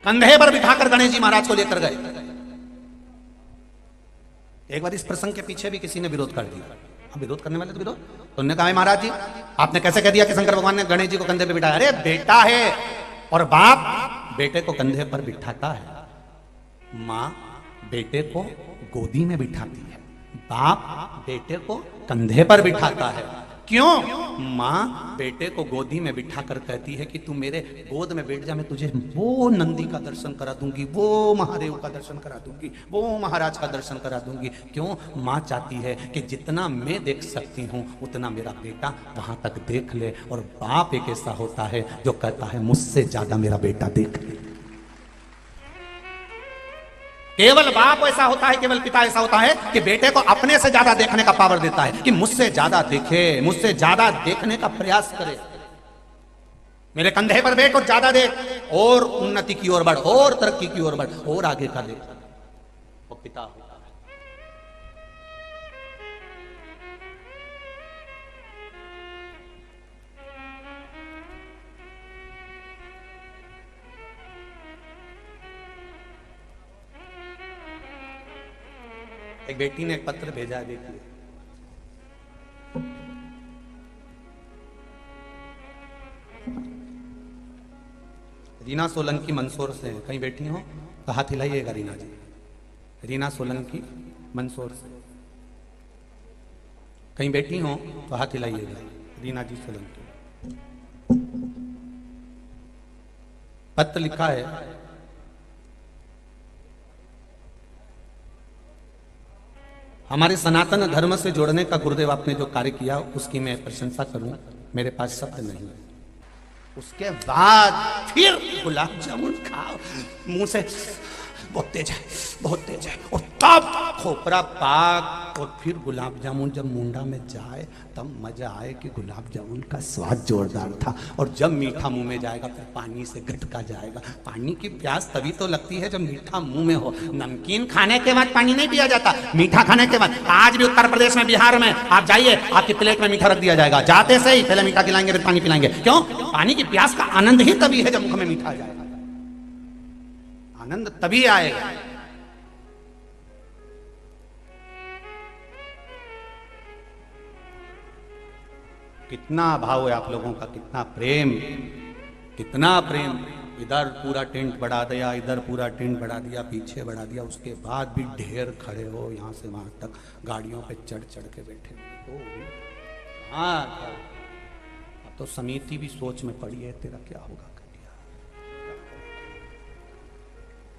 कंधे पर बिठाकर गणेश जी महाराज को लेकर गए। एक बार इस प्रसंग के पीछे भी किसी ने विरोध कर दिया। अब विरोध करने वाले तो विरोध, तो उन्होंने कहा महाराज जी आपने कैसे कह दिया कि शंकर भगवान ने गणेश जी को कंधे पे बिठाया? अरे बेटा है और बाप बेटे को कंधे पर बिठाता है, माँ बेटे को गोदी में बिठाती है, बाप बेटे को कंधे पर बिठाता है। क्यों? माँ बेटे को गोदी में बिठा कर कहती है कि तू मेरे गोद में बैठ जा, मैं तुझे वो नंदी का दर्शन करा दूंगी, वो महादेव का दर्शन करा दूंगी, वो महाराज का दर्शन करा दूंगी। क्यों? माँ चाहती है कि जितना मैं देख सकती हूँ उतना मेरा बेटा वहां तक देख ले। और बाप एक ऐसा होता है जो कहता है मुझसे ज्यादा मेरा बेटा देख ले। केवल बाप ऐसा होता है, केवल पिता ऐसा होता है कि बेटे को अपने से ज्यादा देखने का पावर देता है, कि मुझसे ज्यादा देखे, मुझसे ज्यादा देखने का प्रयास करे। मेरे कंधे पर बैठ और ज्यादा देख, और उन्नति की ओर बढ़, और तरक्की की ओर बढ़, और आगे का देख। वो पिता होता है। एक बेटी ने एक पत्र भेजा है, देखिए। रीना सोलंकी मंदसौर से, कहीं बैठी हो तो हाथ हिलाइएगा रीना जी। रीना सोलंकी मंदसौर से कहीं बैठी हो तो हाथ हिलाइएगा। रीना जी सोलंकी। पत्र लिखा है, हमारे सनातन धर्म से जोड़ने का गुरुदेव आपने जो कार्य किया उसकी मैं प्रशंसा करूं, मेरे पास शब्द नहीं है। उसके बाद फिर गुलाब जामुन खाओ, मुंह से बहुत तेज है, बहुत तेज है, और तब खोपरा पाक, और फिर गुलाब जामुन जब मुंडा में जाए तब मजा आए कि गुलाब जामुन का स्वाद जोरदार था। और जब मीठा मुंह में जाएगा फिर पानी से गटका जाएगा। पानी की प्यास तभी तो लगती है जब मीठा मुंह में हो। नमकीन खाने के बाद पानी नहीं पिया जाता, मीठा खाने के बाद। आज भी उत्तर प्रदेश में, बिहार में आप जाइए, आपकी प्लेट में मीठा रख दिया जाएगा, जाते से ही पहले मीठा खिलाएंगे फिर पानी पिलाएंगे। क्यों? पानी की प्यास का आनंद ही तभी है जब मुख में मीठा जाएगा, आनंद तभी आएगा। कितना भाव है आप लोगों का, कितना प्रेम, कितना प्रेम। इधर पूरा टेंट बढ़ा दिया, इधर पूरा टेंट बढ़ा दिया, पीछे बढ़ा दिया, उसके बाद भी ढेर खड़े हो, यहां से वहां तक गाड़ियों पे चढ़ चढ़ के बैठे हो। हाँ, अब तो समिति भी सोच में पड़ी है, तेरा क्या होगा,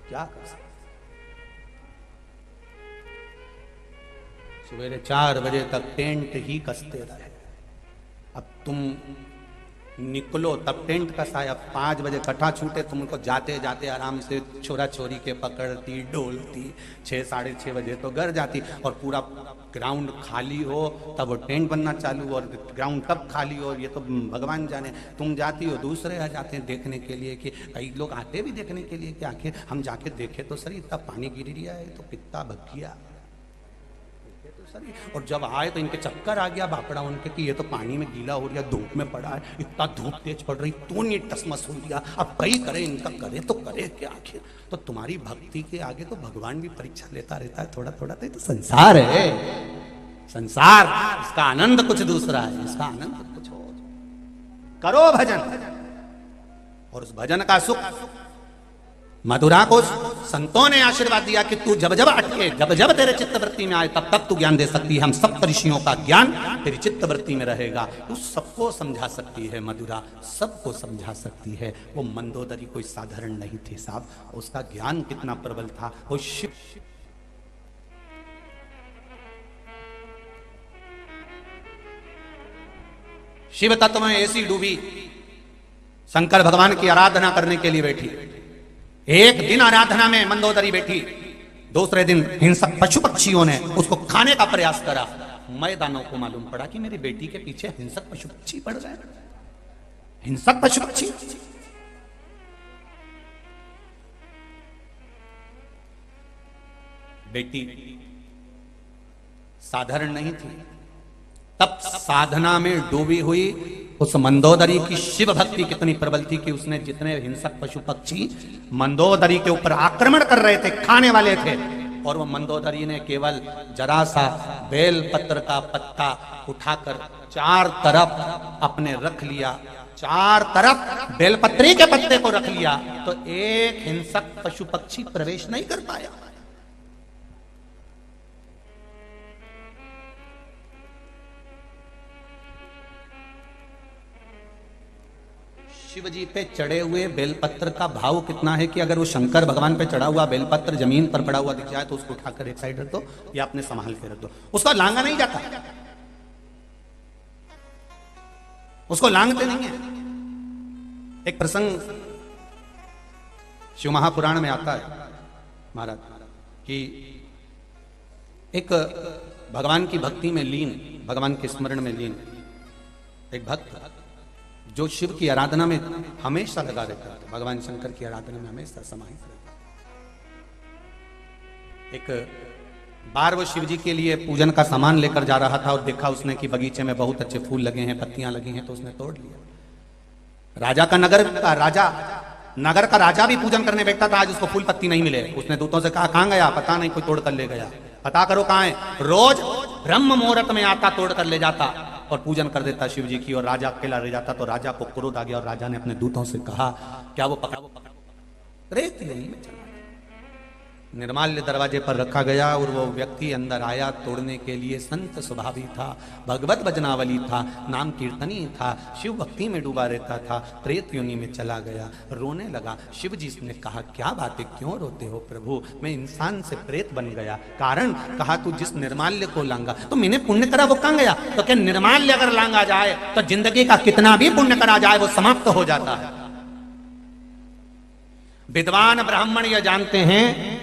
क्या कर सकते। सवेरे 4 बजे तक टेंट ही कसते रहे। अब तुम निकलो तब टेंट कसाया, 5 बजे कट्ठा छूटे, तुम उनको जाते जाते आराम से छोरा छोरी के पकड़ती डोलती, 6 साढ़े 6 बजे तो घर जाती, और पूरा ग्राउंड खाली हो तब वो टेंट बनना चालू, और ग्राउंड तब खाली हो, ये तो भगवान जाने। तुम जाती हो, दूसरे आ जाते हैं देखने के लिए, कि कई लोग आते भी देखने के लिए कि आखिर हम जाके देखे तो सही, इतना पानी गिर रहा है तो कितना भग गया, और जब आए तो इनके चक्कर आ गया बापड़ा उनके कि ये तो पानी में गीला हो गया, धूप में पड़ा है, इतना धूप तेज पड़ रही, तो नहीं टसमस हो गया। अब कई करे, इनका करे तो करे क्या आखिर। तो तुम्हारी भक्ति के आगे तो भगवान भी परीक्षा लेता रहता है थोड़ा थोड़ा। तो संसार है, संसार, इसका आनंद कुछ दूसरा है, इसका आनंद कुछ और। करो भजन, और उस भजन का सुख मधुरा को संतों ने आशीर्वाद दिया कि तू जब जब अटके, जब जब तेरे चित्तवृत्ति में आए तब तब तू ज्ञान दे सकती है। हम सब ऋषियों का ज्ञान तेरी चित्तवृत्ति में रहेगा, तू सबको समझा सकती है। मधुरा सबको समझा सकती है। वो मंदोदरी कोई साधारण नहीं थे साहब, उसका ज्ञान कितना प्रबल था। वो शिव शिव तत्व में ऐसी डूबी, शंकर भगवान की आराधना करने के लिए बैठी। एक दिन आराधना में मंदोदरी बैठी, दूसरे दिन हिंसक पशु पक्षियों ने उसको खाने का प्रयास करा। मैदानों को मालूम पड़ा कि मेरी बेटी के पीछे हिंसक पशु पक्षी पड़ रहे हैं, हिंसक पशु पक्षी। बेटी साधारण नहीं थी, तब साधना में डूबी हुई उस मंदोदरी की शिव भक्ति कितनी प्रबल थी कि उसने जितने हिंसक पशु पक्षी मंदोदरी के ऊपर आक्रमण कर रहे थे, खाने वाले थे, और वो मंदोदरी ने केवल जरा सा बेल पत्र का पत्ता उठाकर चार तरफ अपने रख लिया, चार तरफ बेलपत्री के पत्ते को रख लिया, तो एक हिंसक पशु पक्षी प्रवेश नहीं कर पाया। शिव जी पे चढ़े हुए बेलपत्र का भाव कितना है कि अगर वो शंकर भगवान पे चढ़ा हुआ बेलपत्र जमीन पर पड़ा हुआ दिख जाए तो उसको उठाकर एक साइड रख दो या अपने संभाल के रख दो, उसका लांगा नहीं जाता, उसको लांगते नहीं है। एक प्रसंग शिव महापुराण में आता है महाराज कि एक भगवान की भक्ति में लीन, भगवान के स्मरण में लीन एक भक्त जो शिव की आराधना में हमेशा लगा रहता था, भगवान शंकर की आराधना में हमेशा समाहित रहता। एक बार वो शिव जी के लिए पूजन का सामान लेकर जा रहा था और देखा उसने कि बगीचे में बहुत अच्छे फूल लगे हैं, पत्तियां लगी हैं, तो उसने तोड़ लिया। राजा का नगर का राजा भी पूजन करने बैठा था, आज उसको फूल पत्ती नहीं मिले। उसने दूतों से कहा कहां गया, पता नहीं, कोई तोड़ कर ले गया, पता करो कहां है। रोज ब्रह्म मुहूर्त में आता, तोड़ कर ले जाता और पूजन कर देता शिव जी की, और राजा अकेला रह जाता। तो राजा को क्रोध आ गया और राजा ने अपने दूतों से कहा क्या वो पकड़ा रेत नहीं में चला, निर्माल्य दरवाजे पर रखा गया और वो व्यक्ति अंदर आया तोड़ने के लिए। संत स्वभावी था, भगवत भजनावली था, नाम कीर्तनी था, शिव भक्ति में डूबा रहता था, प्रेत योनि में चला गया, रोने लगा। शिव जी ने कहा क्या बात है, क्यों रोते हो प्रभु, मैं इंसान से प्रेत बन गया। कारण, कहा तू जिस निर्माल्य को लांगा, तो मैंने पुण्य करा वो कहां गया, तो क्या निर्माल्य अगर लांगा जाए तो जिंदगी का कितना भी पुण्य करा जाए वो समाप्त हो जाता है। विद्वान ब्राह्मण यह जानते हैं,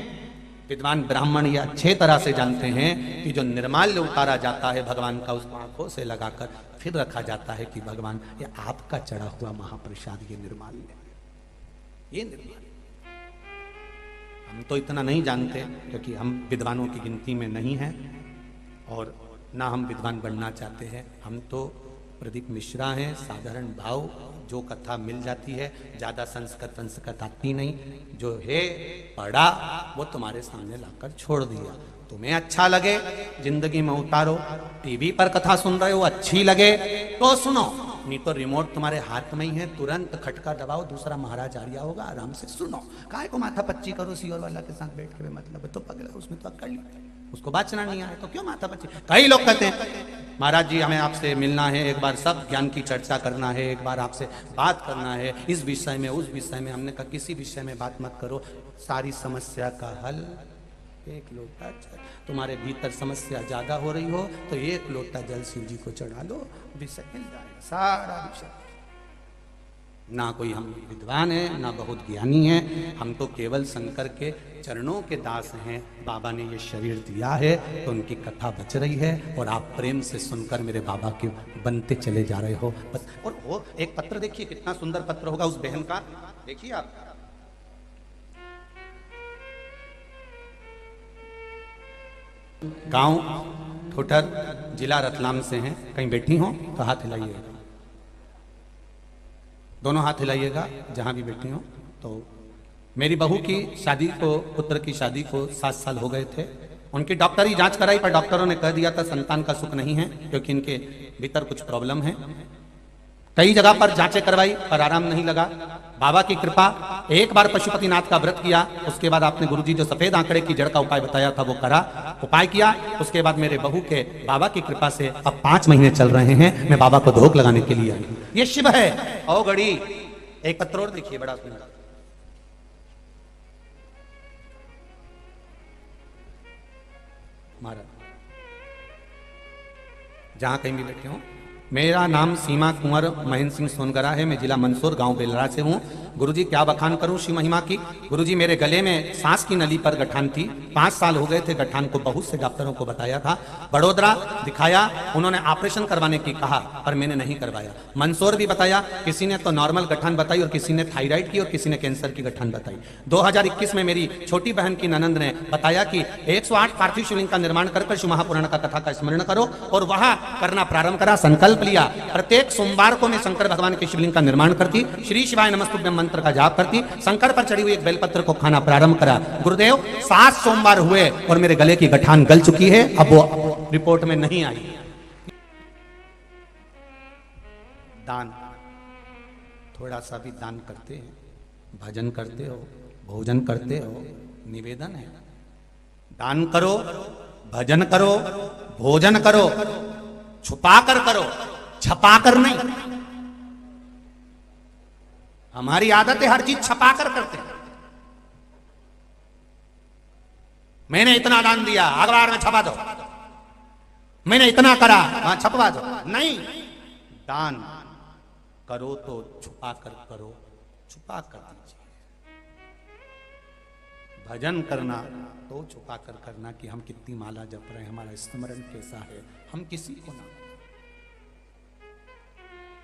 विद्वान ब्राह्मण यह अच्छे तरह से जानते हैं कि जो निर्माल्य उतारा जाता है भगवान का, उसको आंखों से लगाकर फिर रखा जाता है कि भगवान ये आपका चढ़ा हुआ महाप्रसाद, ये निर्माल्य, ये निर्माल्य। हम तो इतना नहीं जानते क्योंकि हम विद्वानों की गिनती में नहीं हैं और ना हम विद्वान बनना चाहते हैं। हम तो प्रदीप मिश्रा हैं, साधारण भाव, जो कथा मिल जाती है, ज्यादा संस्कृत आती नहीं, जो है पढ़ा वो तुम्हारे सामने लाकर छोड़ दिया। तुम्हें अच्छा लगे जिंदगी में उतारो, टीवी पर कथा सुन रहे हो अच्छी लगे तो सुनो, नहीं तो रिमोट तुम्हारे हाथ में ही है, तुरंत खटका दबाओ, दूसरा महाराज आर्या होगा, आराम से सुनो। काहे को माथा पच्ची करो सीओर वाला के साथ बैठ के, मतलब है तो पगला, उसमें तो अक्कल नहीं, उसको बाचना नहीं आए तो क्यों माथा पच्ची। कई लोग कहते हैं महाराज जी हमें आपसे मिलना है, एक बार सब ज्ञान की चर्चा करना है, एक बार आपसे बात करना है इस विषय में उस विषय में। हमने कहा किसी विषय में बात मत करो, सारी समस्या का हल एक लोटा जल। तुम्हारे भीतर समस्या ज्यादा हो रही हो तो एक लोटा जल शिव जी को चढ़ा लो, विषय मिल जाएगा, सारा विषय। ना कोई हम विद्वान है ना बहुत ज्ञानी है, हम तो केवल शंकर के चरणों के दास हैं। बाबा ने ये शरीर दिया है तो उनकी कथा बच रही है और आप प्रेम से सुनकर मेरे बाबा के बनते चले जा रहे हो बस। और वो एक पत्र देखिए कितना सुंदर पत्र होगा उस बहन का, देखिए आप, गांव ठोठर, जिला रतलाम से हैं। कहीं बैठी हो तो हाथ हिलाइएगा, दोनों हाथ हिलाइएगा जहां भी बैठी हो। तो मेरी बहू की शादी को, पुत्र की शादी को 7 साल हो गए थे। उनकी डॉक्टरी जांच कराई पर डॉक्टरों ने कह दिया था संतान का सुख नहीं है क्योंकि इनके भीतर कुछ प्रॉब्लम है। कई जगह पर जांचें करवाई पर आराम नहीं लगा। बाबा की कृपा, एक बार पशुपतिनाथ का व्रत किया, उसके बाद आपने गुरुजी जो सफेद आंकड़े की जड़ का उपाय बताया था वो करा, उपाय किया। उसके बाद मेरे बहू के बाबा की कृपा से अब 5 महीने चल रहे हैं। मैं बाबा को धोख लगाने के लिए आई। ये शिव है। ओ गड़ी, एक पत्र और देखिए बड़ा सुंदर, महाराज जहां कहीं भी बैठे हो। मेरा नाम सीमा कुंवर महेंद्र सिंह सोनगरा है। मैं जिला मंदसौर, गांव बेलरा से हूँ। गुरुजी क्या बखान करूं शिव महिमा की। गुरुजी मेरे गले में सांस की नली पर गठान थी, 5 साल हो गए थे गठान को, बहुत से डॉक्टरों को बताया था, बड़ोदरा दिखाया, उन्होंने ऑपरेशन करवाने की कहा पर मैंने नहीं करवाया। मंदसौर भी बताया, किसी ने तो नॉर्मल गठान बताई और किसी ने थायराइड की और किसी ने कैंसर की गठान बताई। 2021 में मेरी छोटी बहन की ननंद ने बताया कि 108 पार्थिव शिवलिंग का निर्माण कर शिव महापुराण का कथा का स्मरण करो, और वहां करना प्रारंभ करा, संकल्प लिया। प्रत्येक सोमवार को मैं शंकर भगवान के शिवलिंग का निर्माण करती, श्री शिवाय नमस्तुभ्यम मंत्र का जाप करती, शंकर पर चढ़ी हुई एक बेलपत्र को खाना प्रारंभ करा। गुरुदेव 7 सोमवार हुए और मेरे गले की गठान गल चुकी है, अब वो रिपोर्ट में नहीं आई। दान, थोड़ा सा भी दान करते हैं, भजन करते हो, भोजन करते हो, निवेदन है, दान करो, भजन करो, भोजन करो, छुपा कर करो, छपा कर नहीं। हमारी आदत है हर चीज छपा कर करते हैं। मैंने इतना दान दिया, अखबार में छपा दो, मैंने इतना करा, वहां छपवा दो, नहीं। दान करो तो छुपा कर करो, छुपा कर दीजिए। भजन करना तो छुपा कर करना कि हम कितनी माला जप रहे हैं, हमारा स्मरण कैसा है, हम किसी को ना।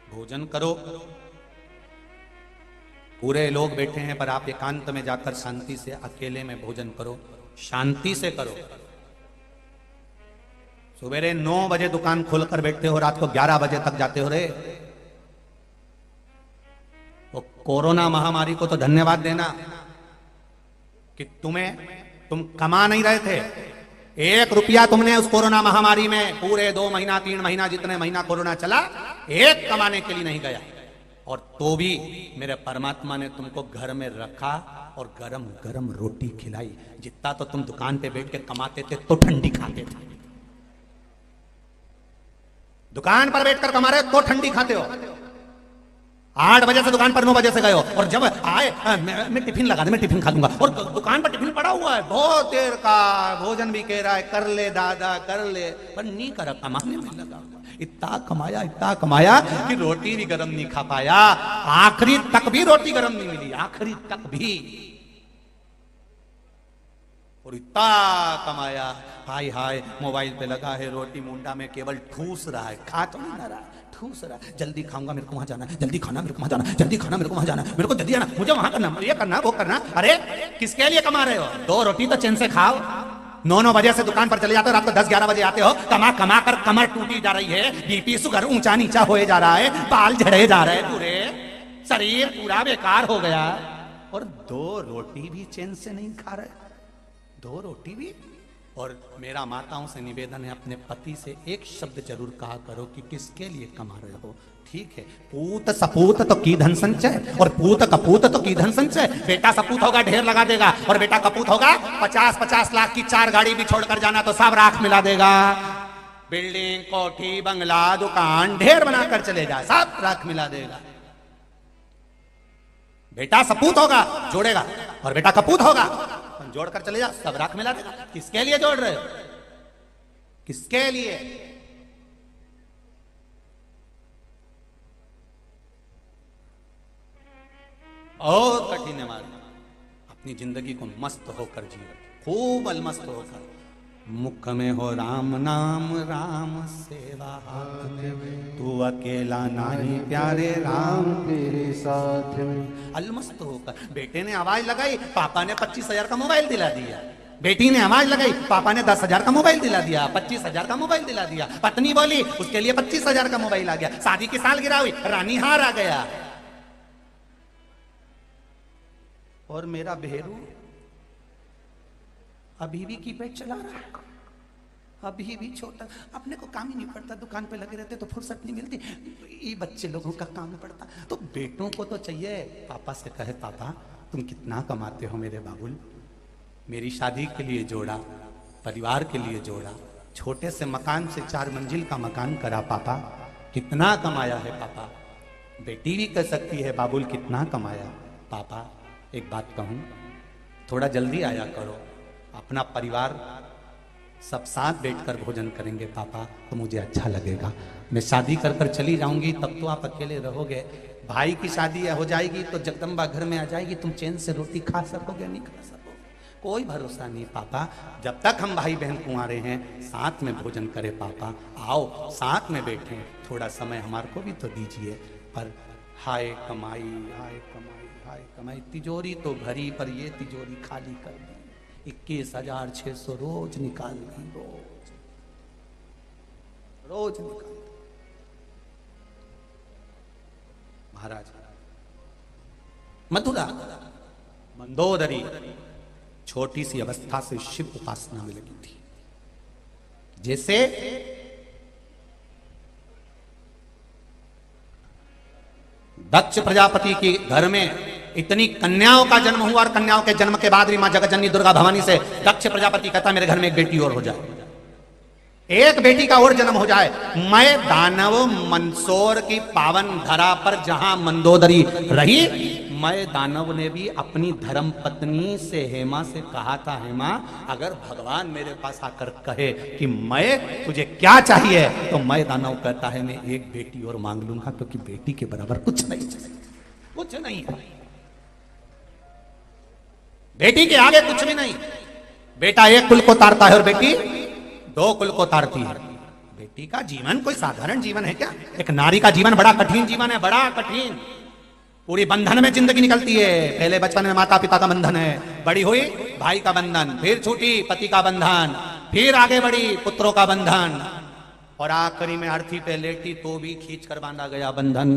भोजन करो, पूरे लोग बैठे हैं पर आप एकांत में जाकर शांति से अकेले में भोजन करो, शांति से करो। सवेरे 9 बजे दुकान खोलकर बैठते हो, रात को 11 बजे तक जाते हो रे। वो कोरोना महामारी को तो धन्यवाद देना कि तुम कमा नहीं रहे थे, 1 रुपया तुमने उस कोरोना महामारी में पूरे 2 महीना 3 महीना जितने महीना कोरोना चला, 1 कमाने के लिए नहीं गया। और तो भी मेरे परमात्मा ने तुमको घर में रखा और गरम गरम रोटी खिलाई। जितना तो तुम दुकान पे बैठ के कमाते थे तो ठंडी खाते थे, दुकान पर बैठकर कमा रहे हो तो ठंडी खाते हो। 8 बजे से दुकान पर 9 बजे से गए हो, और जब आए मैं टिफिन लगा दे, मैं टिफिन खा लूंगा, और दुकान पर टिफिन पड़ा हुआ है बहुत देर का, भोजन भी कह रहा है कर ले दादा कर ले, पर नहीं करा, कमाने में लगा। इतना कमाया कि रोटी भी गरम नहीं खा पाया, आखिरी तक भी रोटी गरम नहीं मिली, आखिरी तक भी। और इतना कमाया, हाय हाय मोबाइल पे लगा है, रोटी मुंडा में केवल ठूस रहा है, खा तो नहीं रहा, ठूस रहा है। जल्दी खाऊंगा, मेरे को वहां जाना, जल्दी खाना मेरे को वहां जाना, जल्दी खाना मेरे को वहां जाना, मेरे को जल्दी आना, मुझे वहां करना, ये करना वो करना। अरे किसके लिए कमा रहे हो? 2 रोटी तो चैन से खाओ। 9 बजे से दुकान पर चले जाते हो, रात को 10-11 बजे आते हो, कमा कर कमर टूटी जा रही है, बीपी शुगर ऊंचा नीचा होए जा रहा है, बाल झड़े जा रहे हैं, पूरे शरीर पूरा बेकार हो गया, और 2 रोटी भी चैन से नहीं खा रहे, 2 रोटी भी। और मेरा माताओं से निवेदन है, अपने पति से एक शब्द जरूर कहा करो कि किसके लिए कमा रहे हो। ठीक है, पूत सपूत तो की धन संचय, और पूत कपूत तो की धन संचय। बेटा सपूत होगा ढेर लगा देगा, और बेटा कपूत होगा 50-50 लाख की 4 गाड़ी भी छोड़कर जाना तो सब राख मिला देगा। बिल्डिंग कोठी बंगला दुकान ढेर बनाकर चले जाए, सब राख मिला देगा। बेटा सपूत होगा जोड़ेगा, और बेटा कपूत होगा जोड़कर चले जा, सब राख मिला देगा। किसके लिए जोड़ रहे हो? किसके लिए? बहुत कठिन है मार्ग। अपनी जिंदगी को मस्त होकर जियो, खूब अलमस्त होकर। मुख में हो राम नाम, राम सेवा हाथ में, तू अकेला नहीं प्यारे राम तेरे साथ में। अलमस्त होकर बेटे ने आवाज लगाई, पापा ने 25,000 का मोबाइल दिला दिया। बेटी ने आवाज लगाई, पापा ने 10,000 का मोबाइल दिला दिया, 25,000 का मोबाइल दिला दिया। पत्नी बोली, उसके लिए 25,000 का मोबाइल आ गया। शादी की सालगिरह हुई, रानी हार आ गया। और मेरा भेरू अभी भी कीपैड चला रहा है, अभी भी छोटा, अपने को काम ही नहीं पड़ता, दुकान पे लगे रहते तो फुर्सत नहीं मिलती, ये बच्चे लोगों का काम नहीं पड़ता। तो बेटों को तो चाहिए पापा से कहे, पापा तुम कितना कमाते हो मेरे बाबुल, मेरी शादी के लिए जोड़ा, परिवार के लिए जोड़ा, छोटे से मकान से 4 मंजिल का मकान करा, पापा कितना कमाया है पापा। बेटी भी कह सकती है, बाबुल कितना कमाया। पापा एक बात कहूं, थोड़ा जल्दी आया करो, अपना परिवार सब साथ बैठकर भोजन करेंगे पापा तो मुझे अच्छा लगेगा। मैं शादी कर कर चली जाऊंगी तब तो आप अकेले रहोगे। भाई की शादी हो जाएगी तो जगदम्बा घर में आ जाएगी, तुम चैन से रोटी खा सकोगे नहीं खा सकोगे, कोई भरोसा नहीं पापा। जब तक हम भाई बहन कुंवारे हैं साथ में भोजन करें पापा, आओ साथ में बैठें, थोड़ा समय हमारे को भी तो दीजिए। पर हाय कमाई, हाय कमाई, हाय कमाई, तिजोरी तो भरी पर ये तिजोरी खाली कर दी। 21,600 रोज निकाल दी, रोज रोज निकाल। महाराज मथुरा मंदोदरी छोटी सी अवस्था से शिव उपासना में लगी थी। जैसे दक्ष प्रजापति के घर में इतनी कन्याओं का जन्म हुआ और कन्याओं के जन्म के बाद भी मां जगतजननी दुर्गा भवानी से दक्ष प्रजापति कहता मेरे घर में एक बेटी और हो जाए, एक बेटी का और जन्म हो जाए। मैं दानव मंदसौर की पावन धरा पर जहां मंदोदरी रही, मैं दानव ने भी अपनी धर्म पत्नी से हेमा से कहा था, हेमा अगर भगवान मेरे पास आकर कहे कि मैं तुझे क्या चाहिए, तो मैं दानव कहता है मैं एक बेटी और मांग लूंगा, क्योंकि बेटी के बराबर कुछ नहीं, कुछ नहीं, बेटी के आगे कुछ भी नहीं। बेटा एक कुल को तारता है और बेटी 2 कुल को तारती है। बेटी का जीवन कोई साधारण जीवन है क्या? एक नारी का जीवन बड़ा कठिन जीवन है, बड़ा कठिन। पूरी बंधन में जिंदगी निकलती है। पहले बचपन में माता पिता का बंधन है, बड़ी हुई भाई का बंधन, फिर छूटी पति का बंधन, फिर आगे बढ़ी पुत्रों का बंधन, और आखिरी में अर्थी पे लेटी तो भी खींच कर बांधा गया बंधन।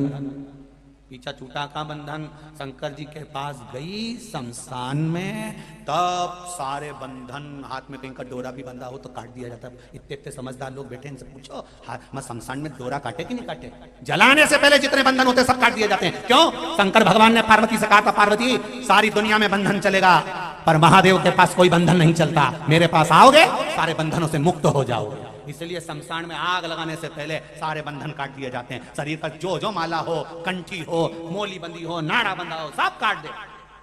पीछा छूटा का बंधन। शंकर जी के पास गई शमशान में, तब सारे बंधन, हाथ में कहीं का डोरा भी बंधा हो तो काट दिया जाता। इतने इतने समझदार लोग बैठे, इनसे पूछो हाथ में शमशान में डोरा काटे कि नहीं काटे? जलाने से पहले जितने बंधन होते सब काट दिए जाते हैं। क्यों? शंकर भगवान ने पार्वती से कहा था, पार्वती सारी दुनिया में बंधन चलेगा पर महादेव के पास कोई बंधन नहीं चलता, मेरे पास आओगे सारे बंधनों से मुक्त हो जाओगे। इसलिए शमशान में आग लगाने से पहले सारे बंधन काट दिए जाते हैं। शरीर पर जो जो माला हो, कंठी हो, मोली बंदी हो, नाड़ा बंधा हो, सब काट दे,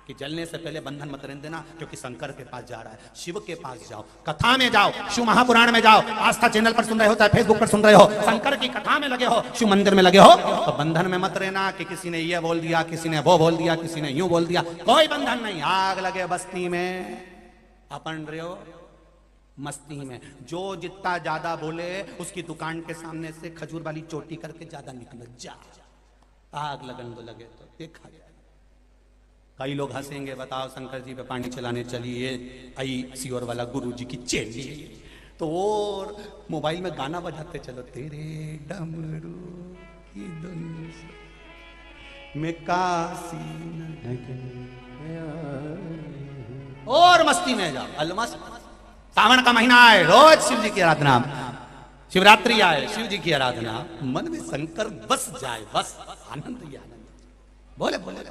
कि जलने से पहले बंधन मत रहने देना, क्योंकि शंकर के पास जा रहा है। शिव के पास जाओ, कथा में जाओ, शिव महापुराण में जाओ, आस्था चैनल पर सुन रहे हो चाहे फेसबुक पर सुन रहे हो, शंकर की कथा में लगे हो, शिव मंदिर में लगे हो, तो बंधन में मत रहना कि किसी ने ये बोल दिया, किसी ने वो बोल दिया, किसी ने यूं बोल दिया, कोई बंधन नहीं। आग लगे बस्ती में, अपन रहे हो मस्ती में। जो जितना ज्यादा बोले उसकी दुकान के सामने से खजूर वाली चोटी करके ज्यादा निकलो, जा आग लगन तो लगे तो देखा जाए। कई लोग हंसेंगे, बताओ शंकर जी पे पानी चलाने चली ये आई सियोर वाला गुरु जी की चेली, तो और मोबाइल में गाना बजाते चलो, तेरे डमरू की धुन में काशी और मस्ती में जाओ, अलमस्त। सावन का महीना आए, रोज शिव जी की आराधना, शिवरात्रि आए, शिव जी की आराधना, मन में शंकर बस जाए, बस आनंद ही आनंद। बोले बोले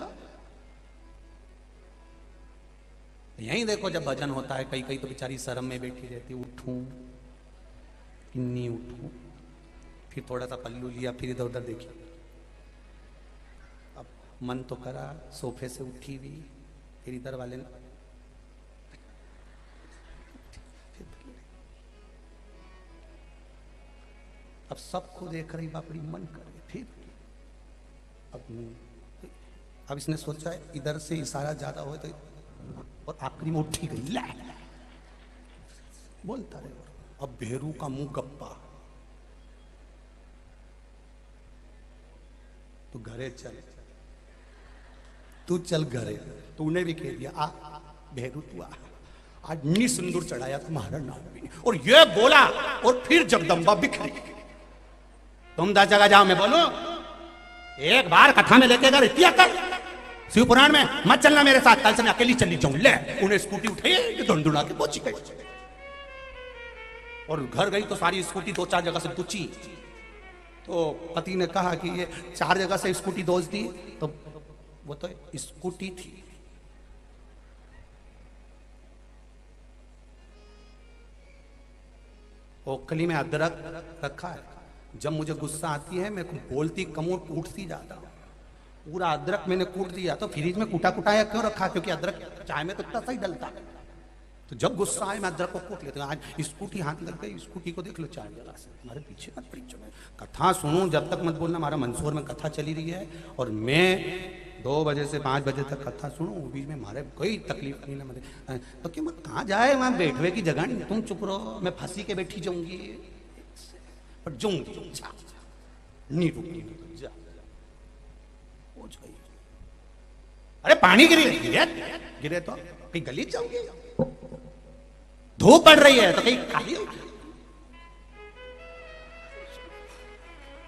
यही देखो, जब भजन होता है कई कई तो बेचारी शर्म में बैठी रहती, उठूं इन्नी उठूं, फिर थोड़ा सा पल्लू लिया, फिर इधर उधर देखी, अब मन तो करा, सोफे से उठी भी, फिर इधर वाले ने अब सबको देख रही बापड़ी, मन करे, फिर अब इसने सोचा इधर से इशारा ज्यादा हो तो, और आखिरी में उठी गई, ला बोलता रहे। अब भेरू का मुंह गप्पा, तू घरे चल, तू चल घरे, तूने भी कह दिया आ भेरू तू आ, आज नी सिंदूर चढ़ाया तुम्हारा नाम भी, और ये बोला, और फिर जगदम्बा बिखरी। तुम 10 जगह जाओ, मैं बोलूं एक बार कथा में लेके गए, इतिया कर शिव पुराण में मत चलना मेरे साथ, कल से मैं अकेली चली जाऊं। ले उन्हें स्कूटी उठाई, ढूंढा के पहुंची गई, और घर गई तो सारी स्कूटी 2-4 जगह से पूछी, तो पति ने कहा कि ये 4 जगह से स्कूटी दोष दी, तो वो तो स्कूटी थी। ओखली में अदरक रखा है, जब मुझे गुस्सा आती है मैं बोलती कम और कूटती जाता हूँ, पूरा अदरक मैंने कूट दिया। तो फ्रिज में कूटा कुटाया क्यों रखा? क्योंकि अदरक चाय में तो इतना सही डलता है, तो जब गुस्सा आए मैं अदरक को कूट लेता हूँ। आज स्कूटी हाथ लग गई, स्कूटी को देख लो चार जगह से, हमारे पीछे मत पड़ी चलो, कथा सुनूं जब तक मत बोलना। हमारा मंसूर में कथा चली रही है और मैं 2 बजे से 5 बजे तक कथा सुनूं, वो बीच में हमारे कोई तकलीफ नहीं ना मुझे। तो क्यों मैं कहाँ जाए, वहाँ बैठवे की जगह नहीं, तुम चुप रहो, मैं फंसी के बैठी जाऊंगी पर जाऊंगी नहीं रुकती, जा हो जाइए। अरे पानी गिरे गिरे तो कहीं गली जाओगे, धूप पड़ रही है तो कहीं खाली।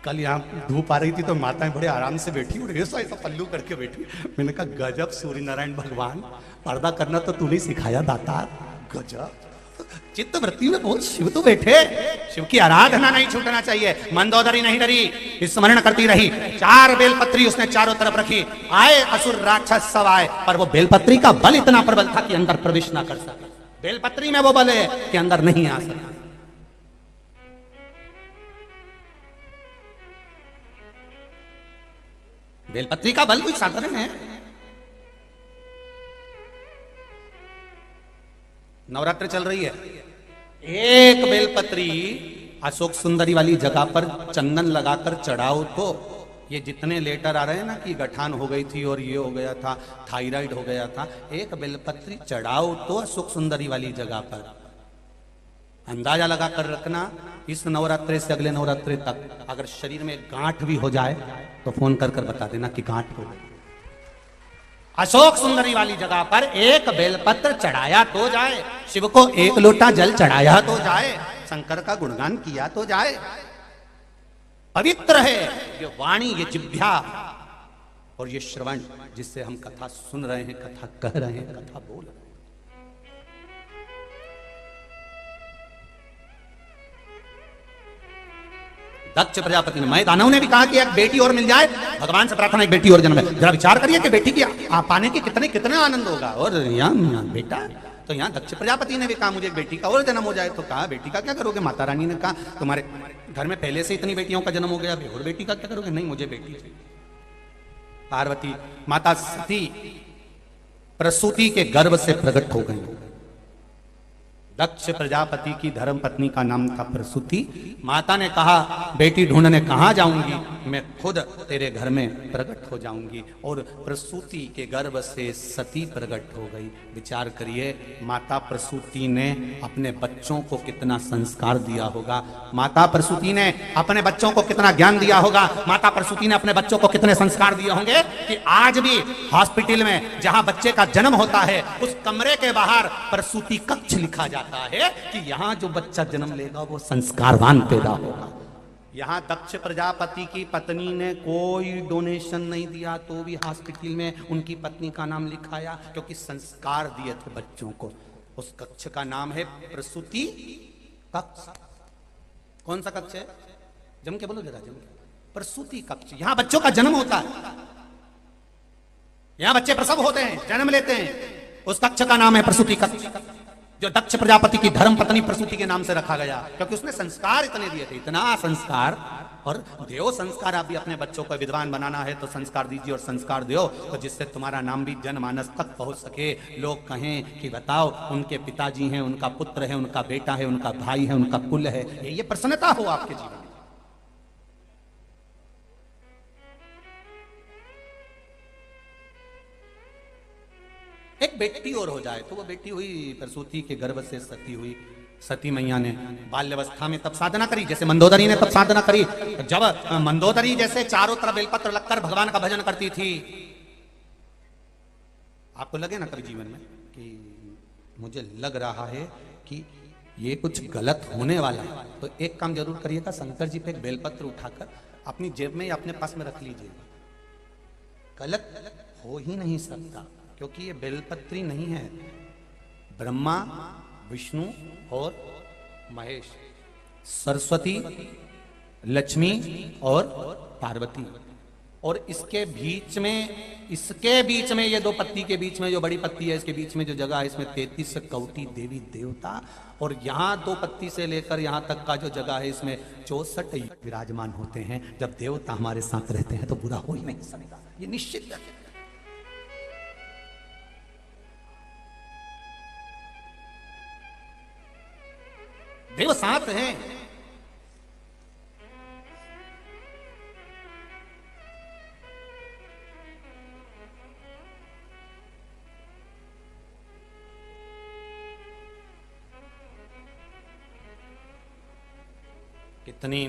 कल यहाँ धूप आ रही थी तो माताएं बड़े आराम से बैठी और ऐसा ऐसा पल्लू करके बैठी। मैंने कहा गजब सूर्य नारायण भगवान, पर्दा करना तो तूने सिखाया दाता, गजब चित्त वृत्ति में बहुत शिव तो बैठे। शिव की आराधना नहीं छूटना चाहिए। मंदोदरी नहीं डरी, स्मरण करती रही। 4 बेलपत्री उसने चारों तरफ रखी। आए असुर राक्षस सब आए, पर वो बेलपत्री का बल इतना प्रबल था कि अंदर प्रवेश ना कर सका। बेलपत्री में वो बल है कि अंदर नहीं आ सका। बेलपत्री का बल कोई साधारण है? नवरात्र चल रही है, एक बेलपत्री अशोक सुंदरी वाली जगह पर चंदन लगाकर चढ़ाओ तो ये जितने लेटर आ रहे हैं ना कि गठान हो गई थी और ये हो गया था, थायराइड हो गया था, एक बेलपत्री चढ़ाओ तो अशोक सुंदरी वाली जगह पर। अंदाजा लगा कर रखना, इस नवरात्रे से अगले नवरात्रे तक अगर शरीर में गांठ भी हो जाए तो फोन कर कर बता देना कि गांठ हो गई। अशोक सुंदरी वाली जगह पर एक बेलपत्र चढ़ाया तो जाए, शिव को 1 लोटा जल चढ़ाया तो जाए, शंकर का गुणगान किया तो जाए। पवित्र है ये वाणी, ये जिह्वा और ये श्रवण, जिससे हम कथा सुन रहे हैं, कथा कह रहे हैं, कथा बोल रहे हैं। दक्ष प्रजापति ने, मैं दानव ने भी कहा कि एक बेटी और मिल जाए, भगवान से प्रार्थना एक बेटी और जन्म है। जरा विचार करिए कि बेटी की पाने के कितने आनंद होगा। और यहाँ बेटा, तो यहाँ दक्ष प्रजापति ने भी कहा मुझे एक बेटी का और जन्म हो जाए। तो कहा बेटी का क्या करोगे? माता रानी ने कहा तुम्हारे घर में पहले से इतनी बेटियों का जन्म हो गया, और बेटी का क्या करोगे? नहीं मुझे बेटी चाहिए। पार्वती माता सती प्रसूति के गर्भ से प्रकट हो गई। दक्ष प्रजापति की धर्म पत्नी का नाम था प्रसूति। माता ने कहा बेटी ढूंढने कहाँ जाऊंगी, मैं खुद तेरे घर में प्रकट हो जाऊंगी। और प्रसूति के गर्भ से सती प्रकट हो गई। विचार करिए, माता प्रसूति ने अपने बच्चों को कितना संस्कार दिया होगा, माता प्रसूति ने अपने बच्चों को कितना ज्ञान दिया होगा, माता प्रसूति ने अपने बच्चों को कितने संस्कार दिए होंगे कि आज भी हॉस्पिटल में जहां बच्चे का जन्म होता है उस कमरे के बाहर प्रसूति कक्ष लिखा जाता है कि यहां जो बच्चा जन्म लेगा वो संस्कारवान पैदा होगा। यहां दक्ष प्रजापति की पत्नी ने कोई डोनेशन नहीं दिया तो भी हॉस्पिटल में उनकी पत्नी का नाम लिखाया, क्योंकि संस्कार दिए थे बच्चों को। उस कक्ष का नाम है प्रसूति कक्ष। कौन सा कक्ष है? जम के बोलो जरा, जम के। प्रसूति कक्ष। यहां बच्चों का जन्म होता है, यहां बच्चे प्रसव होते हैं, जन्म लेते हैं। उस कक्ष का नाम है प्रसूति कक्ष, जो दक्ष प्रजापति की धर्म पत्नी प्रसूति के नाम से रखा गया, क्योंकि उसने संस्कार इतने दिए थे, इतना संस्कार। और देव संस्कार। आप भी अपने बच्चों को विद्वान बनाना है तो संस्कार दीजिए, और संस्कार दो तो जिससे तुम्हारा नाम भी जनमानस तक पहुंच सके। लोग कहें कि बताओ उनके पिताजी हैं, उनका पुत्र है, उनका बेटा है, उनका भाई है, उनका कुल है, ये प्रसन्नता हो आपके जीवन में। एक बेटी और हो जाए तो वो बेटी हुई प्रसूति के गर्भ से सती हुई। सती मैया ने बाल्यावस्था में तब साधना करी, जैसे मंदोदरी ने तब साधना करी। जब मंदोदरी जैसे चारों तरफ बेलपत्र लगकर भगवान का भजन करती थी, आपको लगे ना कभी जीवन में कि मुझे लग रहा है कि ये कुछ गलत होने वाला है, तो एक काम जरूर करिएगा, शंकर जी पे एक बेलपत्र उठाकर अपनी जेब में या अपने पास में रख लीजिएगा। गलत हो ही नहीं सकता, क्योंकि ये बेलपत्री नहीं है। ब्रह्मा, विष्णु और महेश, सरस्वती, लक्ष्मी और पार्वती, और इसके बीच में ये दो पत्ती के बीच में जो बड़ी पत्ती है, इसके बीच में जो जगह है, इसमें 33 कौटी देवी देवता, और यहाँ 2 पत्ती से लेकर यहाँ तक का जो जगह है, इसमें 64 विराजमान होते हैं। जब देवता हमारे साथ रहते हैं तो बुरा हो ही नहीं सकता, ये निश्चित है। देव साथ हैं। कितनी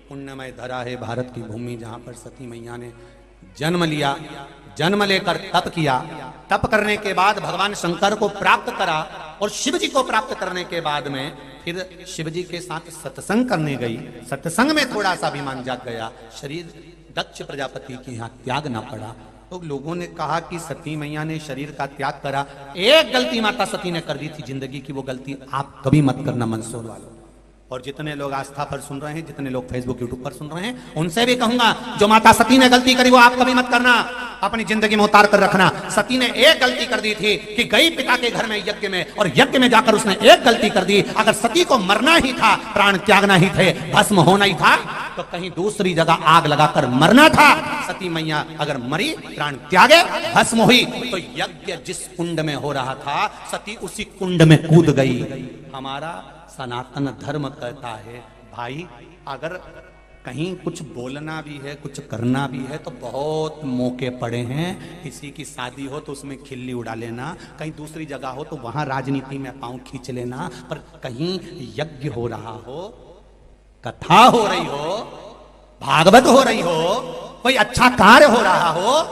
पुण्यमय धरा है भारत की भूमि, जहां पर सती मैया ने जन्म लिया, जन्म लेकर तप किया, तप करने के बाद भगवान शंकर को प्राप्त करा, और शिव जी को प्राप्त करने के बाद में फिर शिव जी के साथ सत्संग करने गई। सत्संग में थोड़ा सा अभिमान जाग गया, शरीर दक्ष प्रजापति के यहाँ त्याग ना पड़ा। तो लोगों ने कहा कि सती मैया ने शरीर का त्याग करा, एक गलती माता सती ने कर दी थी जिंदगी की, वो गलती आप कभी मत करना मंदसौर वालों। और जितने लोग आस्था पर सुन रहे हैं, जितने लोग फेसबुक यूट्यूब पर सुन रहे हैं, उनसे भी कहूंगा, जो माता सती ने गलती करी वो आप कभी मत करना, अपनी जिंदगी में उतार कर रखना। सती ने एक गलती कर दी थी कि गई पिता के घर में यज्ञ में, और यज्ञ में जाकर उसने एक गलती कर दी। अगर सती को मरना ही था, प्राण त्यागना ही थे, भस्म होना ही था, तो कहीं दूसरी जगह आग लगाकर मरना था। सती मैया अगर मरी, प्राण त्यागे, भस्म हुई, तो यज्ञ जिस कुंड में हो रहा था, सती उसी कुंड में कूद गई। हमारा सनातन धर्म कहता है, भाई अगर कहीं कुछ बोलना भी है, कुछ करना भी है, तो बहुत मौके पड़े हैं। किसी की शादी हो तो उसमें खिल्ली उड़ा लेना, कहीं दूसरी जगह हो तो वहां राजनीति में पांव खींच लेना, पर कहीं यज्ञ हो रहा हो, कथा हो रही हो, भागवत हो रही हो, कोई अच्छा कार्य हो रहा हो,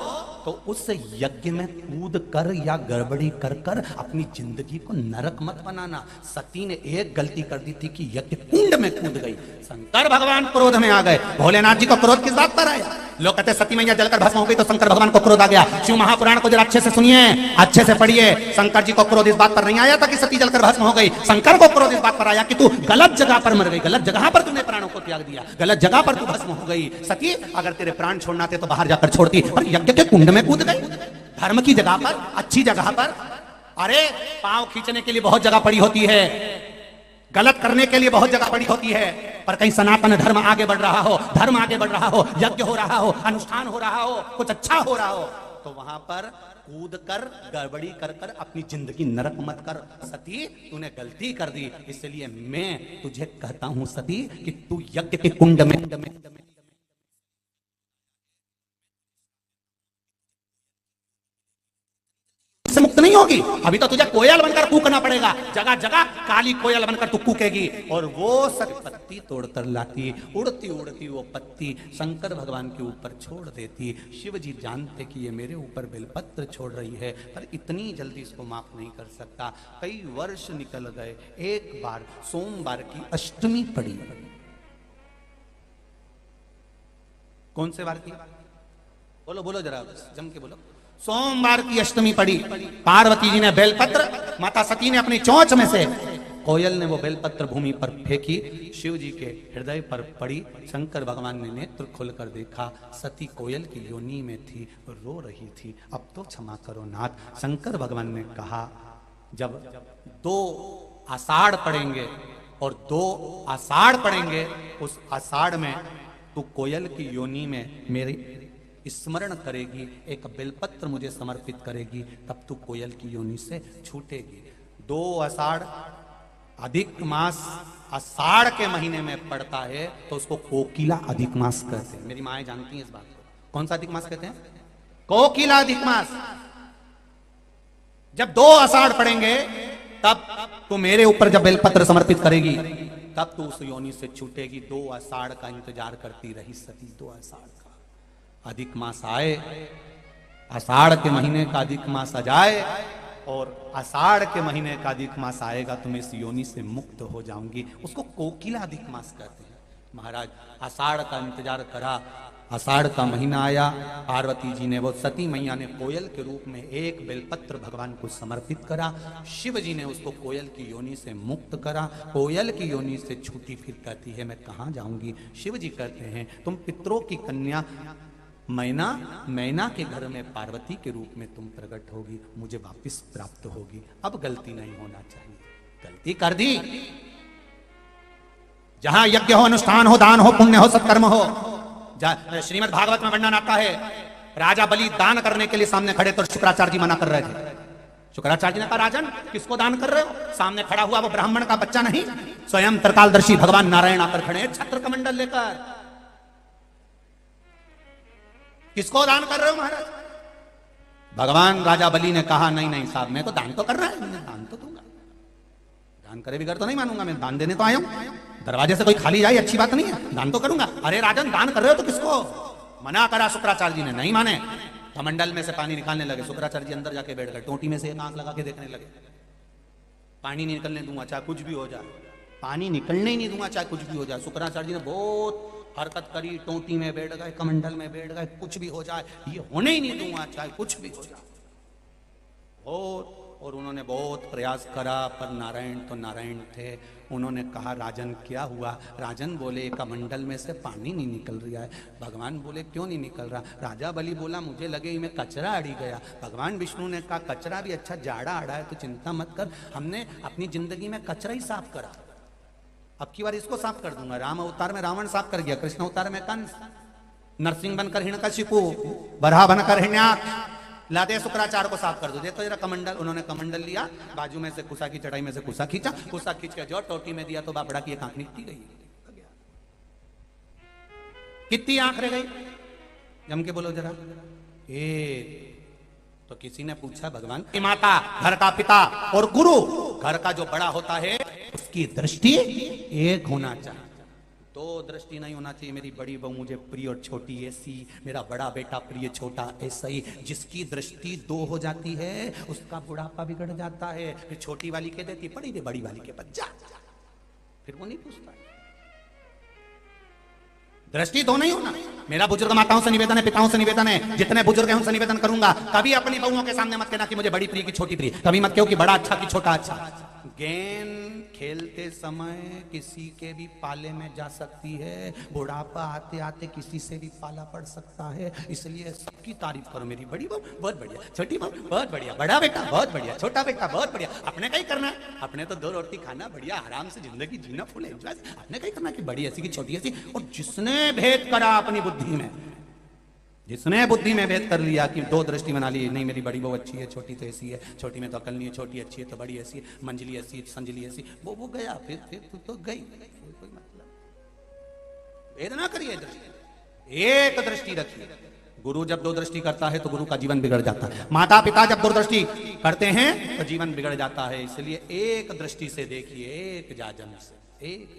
तो उस यज्ञ में कूद कर या गड़बड़ी कर कर अपनी जिंदगी को नरक मत बनाना। सती ने एक गलती कर दी थी कि यज्ञ कुंड में कूद गई। शंकर भगवान क्रोध में आ गए। भोलेनाथ जी को क्रोध किस बात पर आया? लोग कहते सती मैया जलकर भस्म हो गई तो शंकर भगवान को क्रोध आ गया। शिव महापुराण को जरा अच्छे से सुनिए, अच्छे से पढ़िए। शंकर जी को क्रोध इस बात पर नहीं आया था कि सती जलकर भस्म हो गई। शंकर को क्रोध इस बात पर आया कि तू गलत जगह पर मर गई, गलत जगह पर तूने प्राणों को त्याग दिया, गलत जगह पर तू भस्म हो गई। सती अगर तेरे प्राण छोड़ना थे तो बाहर जाकर छोड़ती, पर यज्ञ के कुंड में कूद गई, धर्म की जगह पर, अच्छी जगह पर। अरे पांव खींचने के लिए बहुत जगह पड़ी होती है, गलत करने के लिए बहुत जगह पड़ी होती है, पर कहीं सनातन धर्म आगे बढ़ रहा हो, धर्म आगे बढ़ रहा हो, यज्ञ हो रहा हो, अनुष्ठान हो रहा हो, कुछ अच्छा हो रहा हो, तो वहां पर कूद कर गड़बड़ी कर कर अपनी जिंदगी नरक मत कर। सती तूने गलती कर दी, इसलिए मैं तुझे कहता हूं सती कि तू यज्ञ के कुंड में से मुक्त नहीं होगी। अभी तो तुझे कोयल बनकर कूकना पड़ेगा, जगह जगह काली कोयल बनकर तू कूकेगी। और वो सब पत्ती तोड़कर लाती, उड़ती उड़ती वो पत्ती शंकर भगवान के ऊपर छोड़ देती। शिव जी जानते कि ये मेरे ऊपर बेलपत्र छोड़ रही है, पर इतनी जल्दी इसको माफ नहीं कर सकता। कई वर्ष निकल गए। एक बार सोमवार की अष्टमी पड़ी। कौन से वार की? बोलो बोलो जरा, जम के बोलो। सोमवार की अष्टमी पड़ी। पार्वती जी ने बेलपत्र, माता सती ने अपनी चोंच में से, कोयल ने वो बेलपत्र भूमि पर फेंकी, शिव जी के हृदय पर पड़ी। शंकर भगवान ने नेत्र खोलकर देखा, सती कोयल की योनि में थी, रो रही थी। अब तो क्षमा करो नाथ। शंकर भगवान ने कहा, जब 2 आषाढ़ पड़ेंगे और 2 आषाढ़ पड़ेंगे, उस आषाढ़ में तू कोयल की योनि में मेरी स्मरण करेगी, एक बेलपत्र मुझे समर्पित करेगी, तब तू कोयल की योनि से छूटेगी। 2 आषाढ़ अधिक मास आषाढ़ के महीने में पड़ता है, तो उसको कोकिला अधिक मास कहते हैं। मेरी माएं जानती हैं इस बात को। कौन सा अधिक मास कहते हैं? कोकिला अधिक मास। जब 2 आषाढ़ पड़ेंगे, तब तू मेरे ऊपर जब बेलपत्र समर्पित करेगी, तब तू उस योनि से छूटेगी। 2 आषाढ़ का इंतजार करती रही सती। 2 आषाढ़ का अधिक मास आए, आषाढ़ के महीने का अधिक मास आ जाए, और आषाढ़ के महीने का अधिक मास आएगा तो मैं इस योनि से मुक्त हो जाऊंगी। उसको कोकिला अधिक मास कहते हैं। महाराज आषाढ़ का इंतजार करा, आषाढ़ का महीना आया, पार्वती जी ने, वो सती मैया ने कोयल के रूप में एक बेलपत्र भगवान को समर्पित करा। शिव जी ने उसको कोयल की योनि से मुक्त करा। कोयल की योनि से छूटी फिर कहती है, मैं कहाँ जाऊंगी? शिव जी कहते हैं, तुम पितरों की कन्या मैना, मैना के घर में पार्वती के रूप में तुम प्रकट होगी, मुझे वापस प्राप्त होगी। अब गलती नहीं होना चाहिए। गलती कर दी। जहां यज्ञ हो, अनुष्ठान हो, दान हो, पुण्य हो, सत्कर्म हो। श्रीमद् भागवत में वर्णन आता है, राजा बलि दान करने के लिए सामने खड़े तो शुक्राचार्य जी मना कर रहे थे। शुक्राचार्य जी ने कहा राजन किसको दान कर रहे हो? सामने खड़ा हुआ वो ब्राह्मण का बच्चा नहीं, स्वयं त्रिकालदर्शी भगवान नारायण आकर खड़े हैं छत्र कमंडल लेकर। किसको दान कर रहे हो महाराज? भगवान राजा बलि ने कहा नहीं नहीं साहब, मैं तो दान तो कर रहा है, मैं दान तो दूंगा, दान करे बिगड़ तो नहीं मानूंगा, मैं दान देने तो आया हूं, दरवाजे से कोई खाली जाए अच्छी बात नहीं है, दान तो करूंगा। अरे राजन दान कर रहे हो तो किसको? मना करा शुक्राचार्य जी ने, नहीं माने। कमंडल में से पानी निकालने लगे। शुक्राचार्य जी अंदर जाके बैठ गए, टोटी में से एक आंख लगा के देखने लगे। पानी नहीं निकलने दूंगा चाहे कुछ भी हो जाए, पानी निकलने ही नहीं दूंगा चाहे कुछ भी हो जाए। शुक्राचार्य जी ने बहुत हरकत करी, टोटी में बैठ गए, कमंडल में बैठ गए, कुछ भी हो जाए ये होने ही नहीं दूंगा चाहे कुछ भी हो जाए। और उन्होंने बहुत प्रयास करा, पर नारायण तो नारायण थे। उन्होंने कहा राजन क्या हुआ? राजन बोले कमंडल में से पानी नहीं निकल रहा है। भगवान बोले क्यों नहीं निकल रहा? राजा बलि बोला मुझे लगे मैं कचरा अड़ी गया। भगवान विष्णु ने कहा कचरा भी अच्छा, जाड़ा अड़ा है तो चिंता मत कर, हमने अपनी जिंदगी में कचरा ही साफ करा, अब की बार इसको साफ कर दूंगा। राम अवतार में रावण साफ कर गया, कृष्ण अवतार में कंस, नरसिंह बनकर हिरण्यकशिपु, बराह बनकर हिरण्याक्ष, लादे शुक्राचार्य को साफ कर दो। देखो जरा कमंडल, उन्होंने कमंडल लिया, बाजू में से कुसा की चढ़ाई में से कुसा खींचा, कुसा खींच के जो टोटी में दिया तो बाबड़ा की एक आंख निकली गई। कितनी आंख रह गई? जम के बोलो जरा। एक। तो किसी ने पूछा भगवान की माता, घर का पिता और गुरु, घर का जो बड़ा होता है उसकी दृष्टि एक होना चाहिए, दो दृष्टि नहीं होना चाहिए। मेरी बड़ी बहू मुझे प्रिय और छोटी ऐसी, मेरा बड़ा बेटा प्रिय छोटा ऐसा ही। जिसकी दृष्टि दो हो जाती है उसका बुढ़ापा बिगड़ जाता है। फिर छोटी वाली कह देती बड़ी दे, बड़ी वाली के पास जा, फिर वो नहीं पूछता। दृष्टि दो नहीं होना। मेरा बुजुर्ग माताओं से निवेदन है, पिताओं से निवेदन है, जितने बुजुर्ग हैं उनसे निवेदन करूंगा, कभी अपनी बहुओं के सामने मत कहना कि मुझे बड़ी प्रिय की छोटी प्रिय, कभी मत कहो कि बड़ा अच्छा कि छोटा अच्छा। गेंद खेलते समय किसी के भी पाले में जा सकती है, बुढ़ापा आते आते किसी से भी पाला पड़ सकता है। इसलिए सबकी तारीफ करो, मेरी बड़ी बहू बहुत बढ़िया, छोटी बहू बहुत बढ़िया, बड़ा बेटा बहुत बढ़िया, छोटा बेटा बहुत बढ़िया। अपने का ही करना है, अपने तो दो रोटी खाना, बढ़िया आराम से जिंदगी जीना, फुल एंजॉय। अपने का ही करना कि बड़ी ऐसी की छोटी ऐसी। और जिसने भेद करा अपनी बुद्धि में, जिसने बुद्धि में भेद कर लिया कि दो दृष्टि बना ली, नहीं मेरी बड़ी बहु अच्छी है, छोटी तो ऐसी है, छोटी में तो अकल नहीं है, छोटी अच्छी है तो बड़ी ऐसी है, मंजली ऐसी संजली ऐसी, वो गया, फिर तो गई, कोई मतलब भेद ना करिए, दृष्टि एक दृष्टि रखिए। गुरु जब दो दृष्टि करता है तो गुरु का जीवन बिगड़ जाता है, माता पिता जब दो दृष्टि करते हैं तो जीवन बिगड़ जाता है। इसलिए एक दृष्टि से देखिए, एक जाजम से, एक।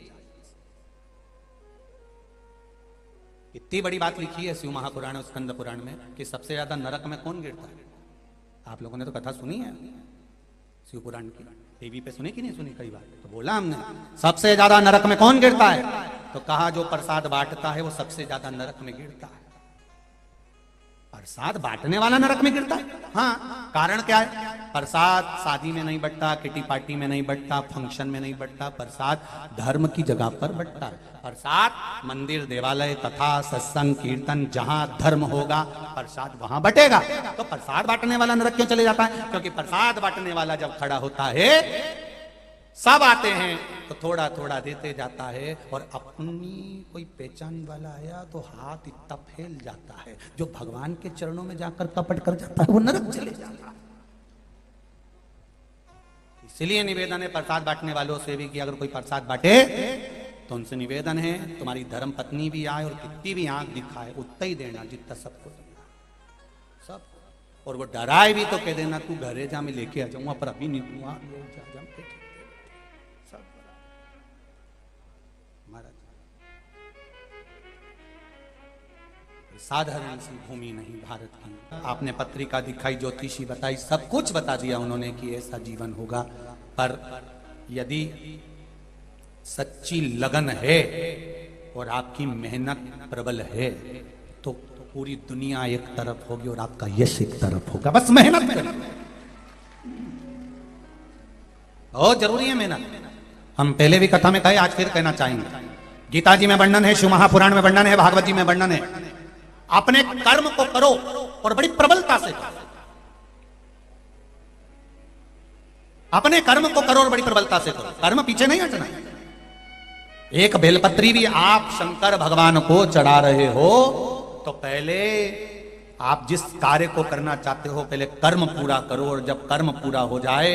इतनी बड़ी बात लिखी है शिव महापुराण और स्कंद पुराण में कि सबसे ज्यादा नरक में कौन गिरता है। आप लोगों ने तो कथा सुनी है शिव पुराण की, टीवी पे सुनी कि नहीं सुनी? कई बार तो बोला हमने, सबसे ज्यादा नरक में कौन गिरता है? तो कहा जो प्रसाद बांटता है वो सबसे ज्यादा नरक में गिरता है। प्रसाद बांटने वाला नरक में गिरता है। हाँ, कारण क्या है? प्रसाद शादी में नहीं बंटता, किटी पार्टी में नहीं बंटता, फंक्शन में नहीं बंटता, प्रसाद धर्म की जगह पर बंटता है। प्रसाद मंदिर, देवालय, कथा, सत्संग, कीर्तन, जहां धर्म होगा प्रसाद वहां बटेगा। तो प्रसाद बांटने वाला नरक क्यों चले जाता है? क्योंकि प्रसाद बांटने वाला जब खड़ा होता है, सब आते हैं तो थोड़ा थोड़ा देते जाता है, और अपनी कोई पहचान वाला आया तो हाथ इतना फैल जाता है, जो भगवान के चरणों में जाकर कपट कर जाता है वो नरक चले जाता है। इसलिए निवेदन है प्रसाद बांटने वालों से भी कि अगर कोई प्रसाद बांटे तो उनसे निवेदन है तुम्हारी धर्म पत्नी भी आए और कितनी भी आंख दिखाए उतना ही देना जितना सबको देना, सब। और वो डराए भी तो कह देना तू घरे जा, मैं लेके आ जाऊंगा, पर अभी नहीं दूंगा। साधारण सी भूमि नहीं भारत की। आपने पत्रिका दिखाई, ज्योतिषी बताई, सब कुछ बता दिया उन्होंने कि ऐसा जीवन होगा। पर यदि सच्ची लगन है और आपकी मेहनत प्रबल है तो पूरी दुनिया एक तरफ होगी और आपका यश एक तरफ होगा। बस मेहनत करें, बहुत जरूरी है मेहनत। हम पहले भी कथा में कहे, आज फिर कहना चाहेंगे। गीता जी में वर्णन है, शिव महापुराण में वर्णन है, भागवत जी में वर्णन है। अपने कर्म को करो और बड़ी प्रबलता से करो, अपने कर्म को करो और बड़ी प्रबलता से करो, कर्म पीछे नहीं हटना। एक बेलपत्री भी आप शंकर भगवान को चढ़ा रहे हो तो पहले आप जिस कार्य को करना चाहते हो पहले कर्म पूरा करो, और जब कर्म पूरा हो जाए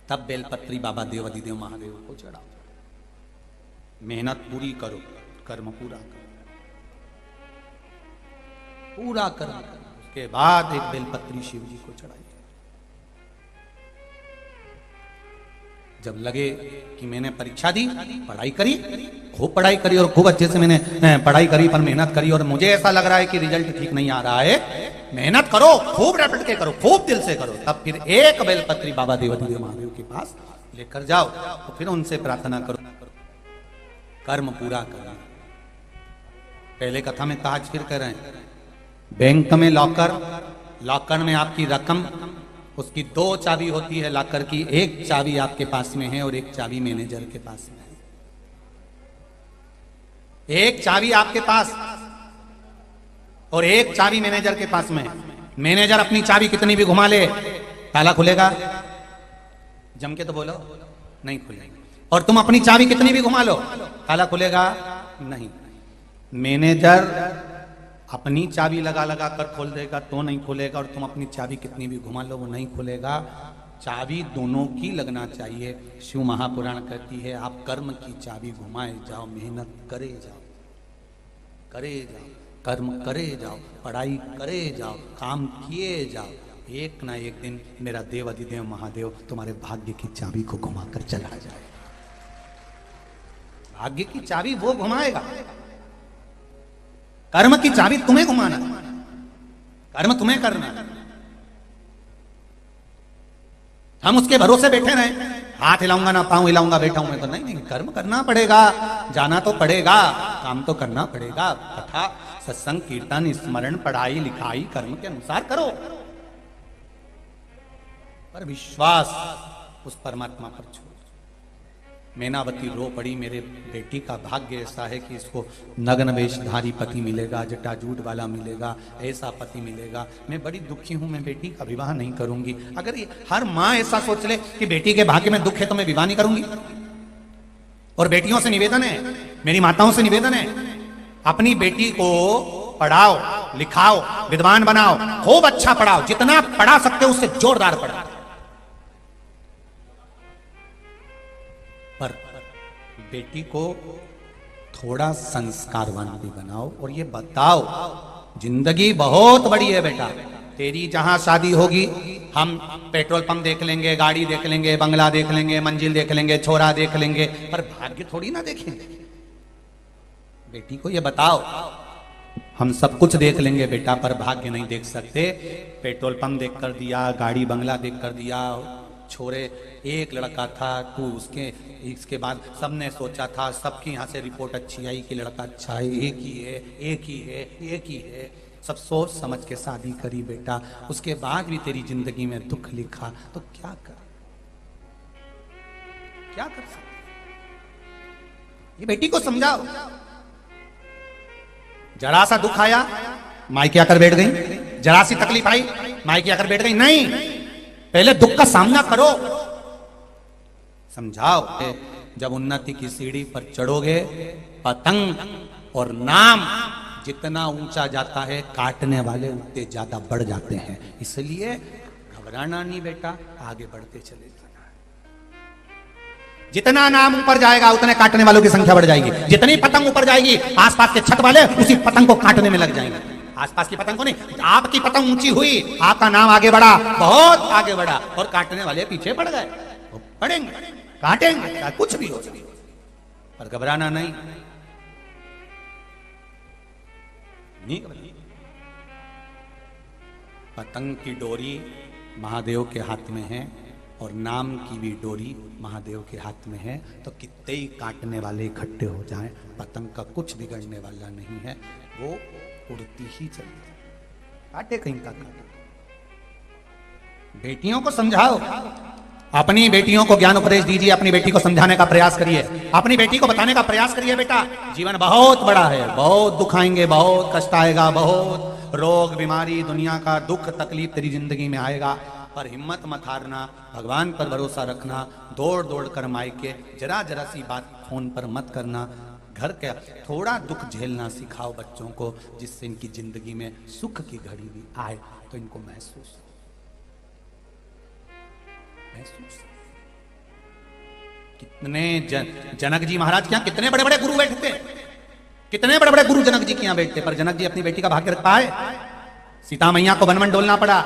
तब बेलपत्री बाबा देवाधिदेव महादेव को चढ़ाओ। मेहनत पूरी करो, कर्म पूरा करो, पूरा कर्म करो, उसके बाद एक बेलपत्री शिव जी को चढ़ाइए। जब लगे कि मैंने परीक्षा दी, पढ़ाई करी, खूब पढ़ाई करी और खूब अच्छे से मैंने पढ़ाई करी, पर मेहनत करी और मुझे ऐसा लग रहा है कि रिजल्ट ठीक नहीं आ रहा है, मेहनत करो, खूब रट के करो, खूब दिल से करो, तब फिर एक बेलपत्री बाबा देवाधिदेव महादेव के पास लेकर जाओ, तो फिर उनसे प्रार्थना करो, कर्म पूरा करो। पहले कथा में कहा, आज फिर कह रहे हैं, बैंक में लॉकर, लॉकर में आपकी रकम, उसकी 2 चाबी होती है लॉकर की, एक चाबी आपके पास में है और एक चाबी मैनेजर के पास में है। एक चाबी आपके पास और एक चाबी मैनेजर के पास में है। मैनेजर अपनी चाबी कितनी भी घुमा ले, ताला खुलेगा? जम के तो बोलो, नहीं खुलेगा। और तुम अपनी चाबी कितनी भी घुमा लो, ताला खुलेगा? नहीं। मैनेजर अपनी चाबी लगा लगा कर खोल देगा तो नहीं खुलेगा, और तुम अपनी चाबी कितनी भी घुमा लो वो नहीं खुलेगा। चाबी दोनों की लगना चाहिए। शिव महापुराण कहती है, आप कर्म की चाबी घुमाए जाओ, मेहनत करे जाओ, करे जाओ, कर्म करे जाओ, पढ़ाई करे जाओ, काम किए जाओ, एक ना एक दिन मेरा देवाधिदेव महादेव तुम्हारे भाग्य की चाबी को घुमाकर चला जाए। भाग्य की चाबी वो घुमाएगा, कर्म की चाबी तुम्हें घुमाना, कर्म तुम्हें करना। हम उसके भरोसे बैठे रहे, हाथ हिलाऊंगा ना पांव हिलाऊंगा बैठा हूं मैं, तो नहीं नहीं, कर्म करना पड़ेगा, जाना तो पड़ेगा, काम तो करना पड़ेगा। कथा सत्संग कीर्तन स्मरण पढ़ाई लिखाई कर्म के अनुसार करो, पर विश्वास उस परमात्मा पर छोड़ो। मैनावती रो पड़ी, मेरे बेटी का भाग्य ऐसा है कि इसको नग्न वेशधारी पति मिलेगा, जटाजूट वाला मिलेगा, ऐसा पति मिलेगा। मैं बड़ी दुखी हूं, मैं बेटी का विवाह नहीं करूंगी। अगर ये हर माँ ऐसा सोच ले कि बेटी के भाग्य में दुख है तो मैं विवाह नहीं करूंगी। और बेटियों से निवेदन है, मेरी माताओं से निवेदन है, अपनी बेटी को पढ़ाओ लिखाओ, विद्वान बनाओ, खूब अच्छा पढ़ाओ, जितना पढ़ा सकते हो उससे जोरदार पढ़ाओ, पर बेटी को थोड़ा संस्कारवान भी बनाओ। और ये बताओ, जिंदगी बहुत बड़ी है बेटा, तेरी जहां शादी होगी हम पेट्रोल पंप देख लेंगे, गाड़ी देख लेंगे, बंगला देख लेंगे, मंजिल देख लेंगे, छोरा देख लेंगे, पर भाग्य थोड़ी ना देखेंगे। बेटी को ये बताओ, हम सब कुछ देख लेंगे बेटा, पर भाग्य नहीं देख सकते। पेट्रोल पंप देख कर दिया, गाड़ी बंगला देख कर दिया, छोरे एक लड़का था, तू उसके इसके बाद सबने सोचा था, सबकी यहाँ से रिपोर्ट अच्छी आई कि लड़का अच्छा है, एक ही है, एक ही है, एक ही है, सब सोच समझ के शादी करी बेटा, उसके बाद भी तेरी जिंदगी में दुख लिखा, तो क्या कर सकते? ये बेटी को समझाओ। जरा सा दुख आया मायके आकर बैठ गई, जरा सी तकलीफ आई मायके आकर बैठ गई, नहीं, पहले दुख का सामना करो, समझाओ। जब उन्नति की सीढ़ी पर चढ़ोगे, पतंग और नाम जितना ऊंचा जाता है, काटने वाले उतने ज्यादा बढ़ जाते हैं। इसलिए घबराना नहीं बेटा, आगे बढ़ते चले जाना। जितना नाम ऊपर जाएगा उतने काटने वालों की संख्या बढ़ जाएगी। जितनी पतंग ऊपर जाएगी, आसपास के छत वाले उसी पतंग को काटने में लग जाएंगे। आसपास की पतंग को नहीं, आपकी पतंग ऊंची हुई, आपका नाम आगे बढ़ा, बहुत आगे बढ़ा, और काटने वाले पीछे पड़ गए, पड़ेंगे, काटेंगे, कुछ भी हो, पर घबराना नहीं। पतंग की डोरी महादेव के हाथ में है और नाम की भी डोरी महादेव के हाथ में है, तो कितने ही काटने वाले इकट्ठे हो जाएं, पतंग का कुछ बिगड़ने वाला नहीं है, वो उड़ती ही चली, काटे कहीं का काटे। बेटियों को समझाओ, अपनी बेटियों को ज्ञान उपदेश दीजिए, अपनी बेटी को समझाने का प्रयास करिए, अपनी बेटी को बताने का प्रयास करिए, बेटा जीवन बहुत बड़ा है, बहुत दुख आएंगे, बहुत कष्ट आएगा, बहुत रोग बीमारी, दुनिया का दुख तकलीफ तेरी जिंदगी में आएगा, पर हिम्मत मत हारना, भगवान पर भरोसा रखना, दौड़ दौड़ कर मायके, जरा जरा सी बात फोन पर मत करना, घर का थोड़ा दुख झेलना सिखाओ बच्चों को, जिससे इनकी जिंदगी में सुख की घड़ी भी आए तो इनको महसूस कितने जनक जी महाराज के यहाँ कितने बड़े बड़े गुरु बैठते, कितने बड़े बड़े गुरु जनक जी के यहाँ बैठते, पर जनक जी अपनी बेटी का भाग्य रख पाए। सीता मैया को वन वन डोलना पड़ा,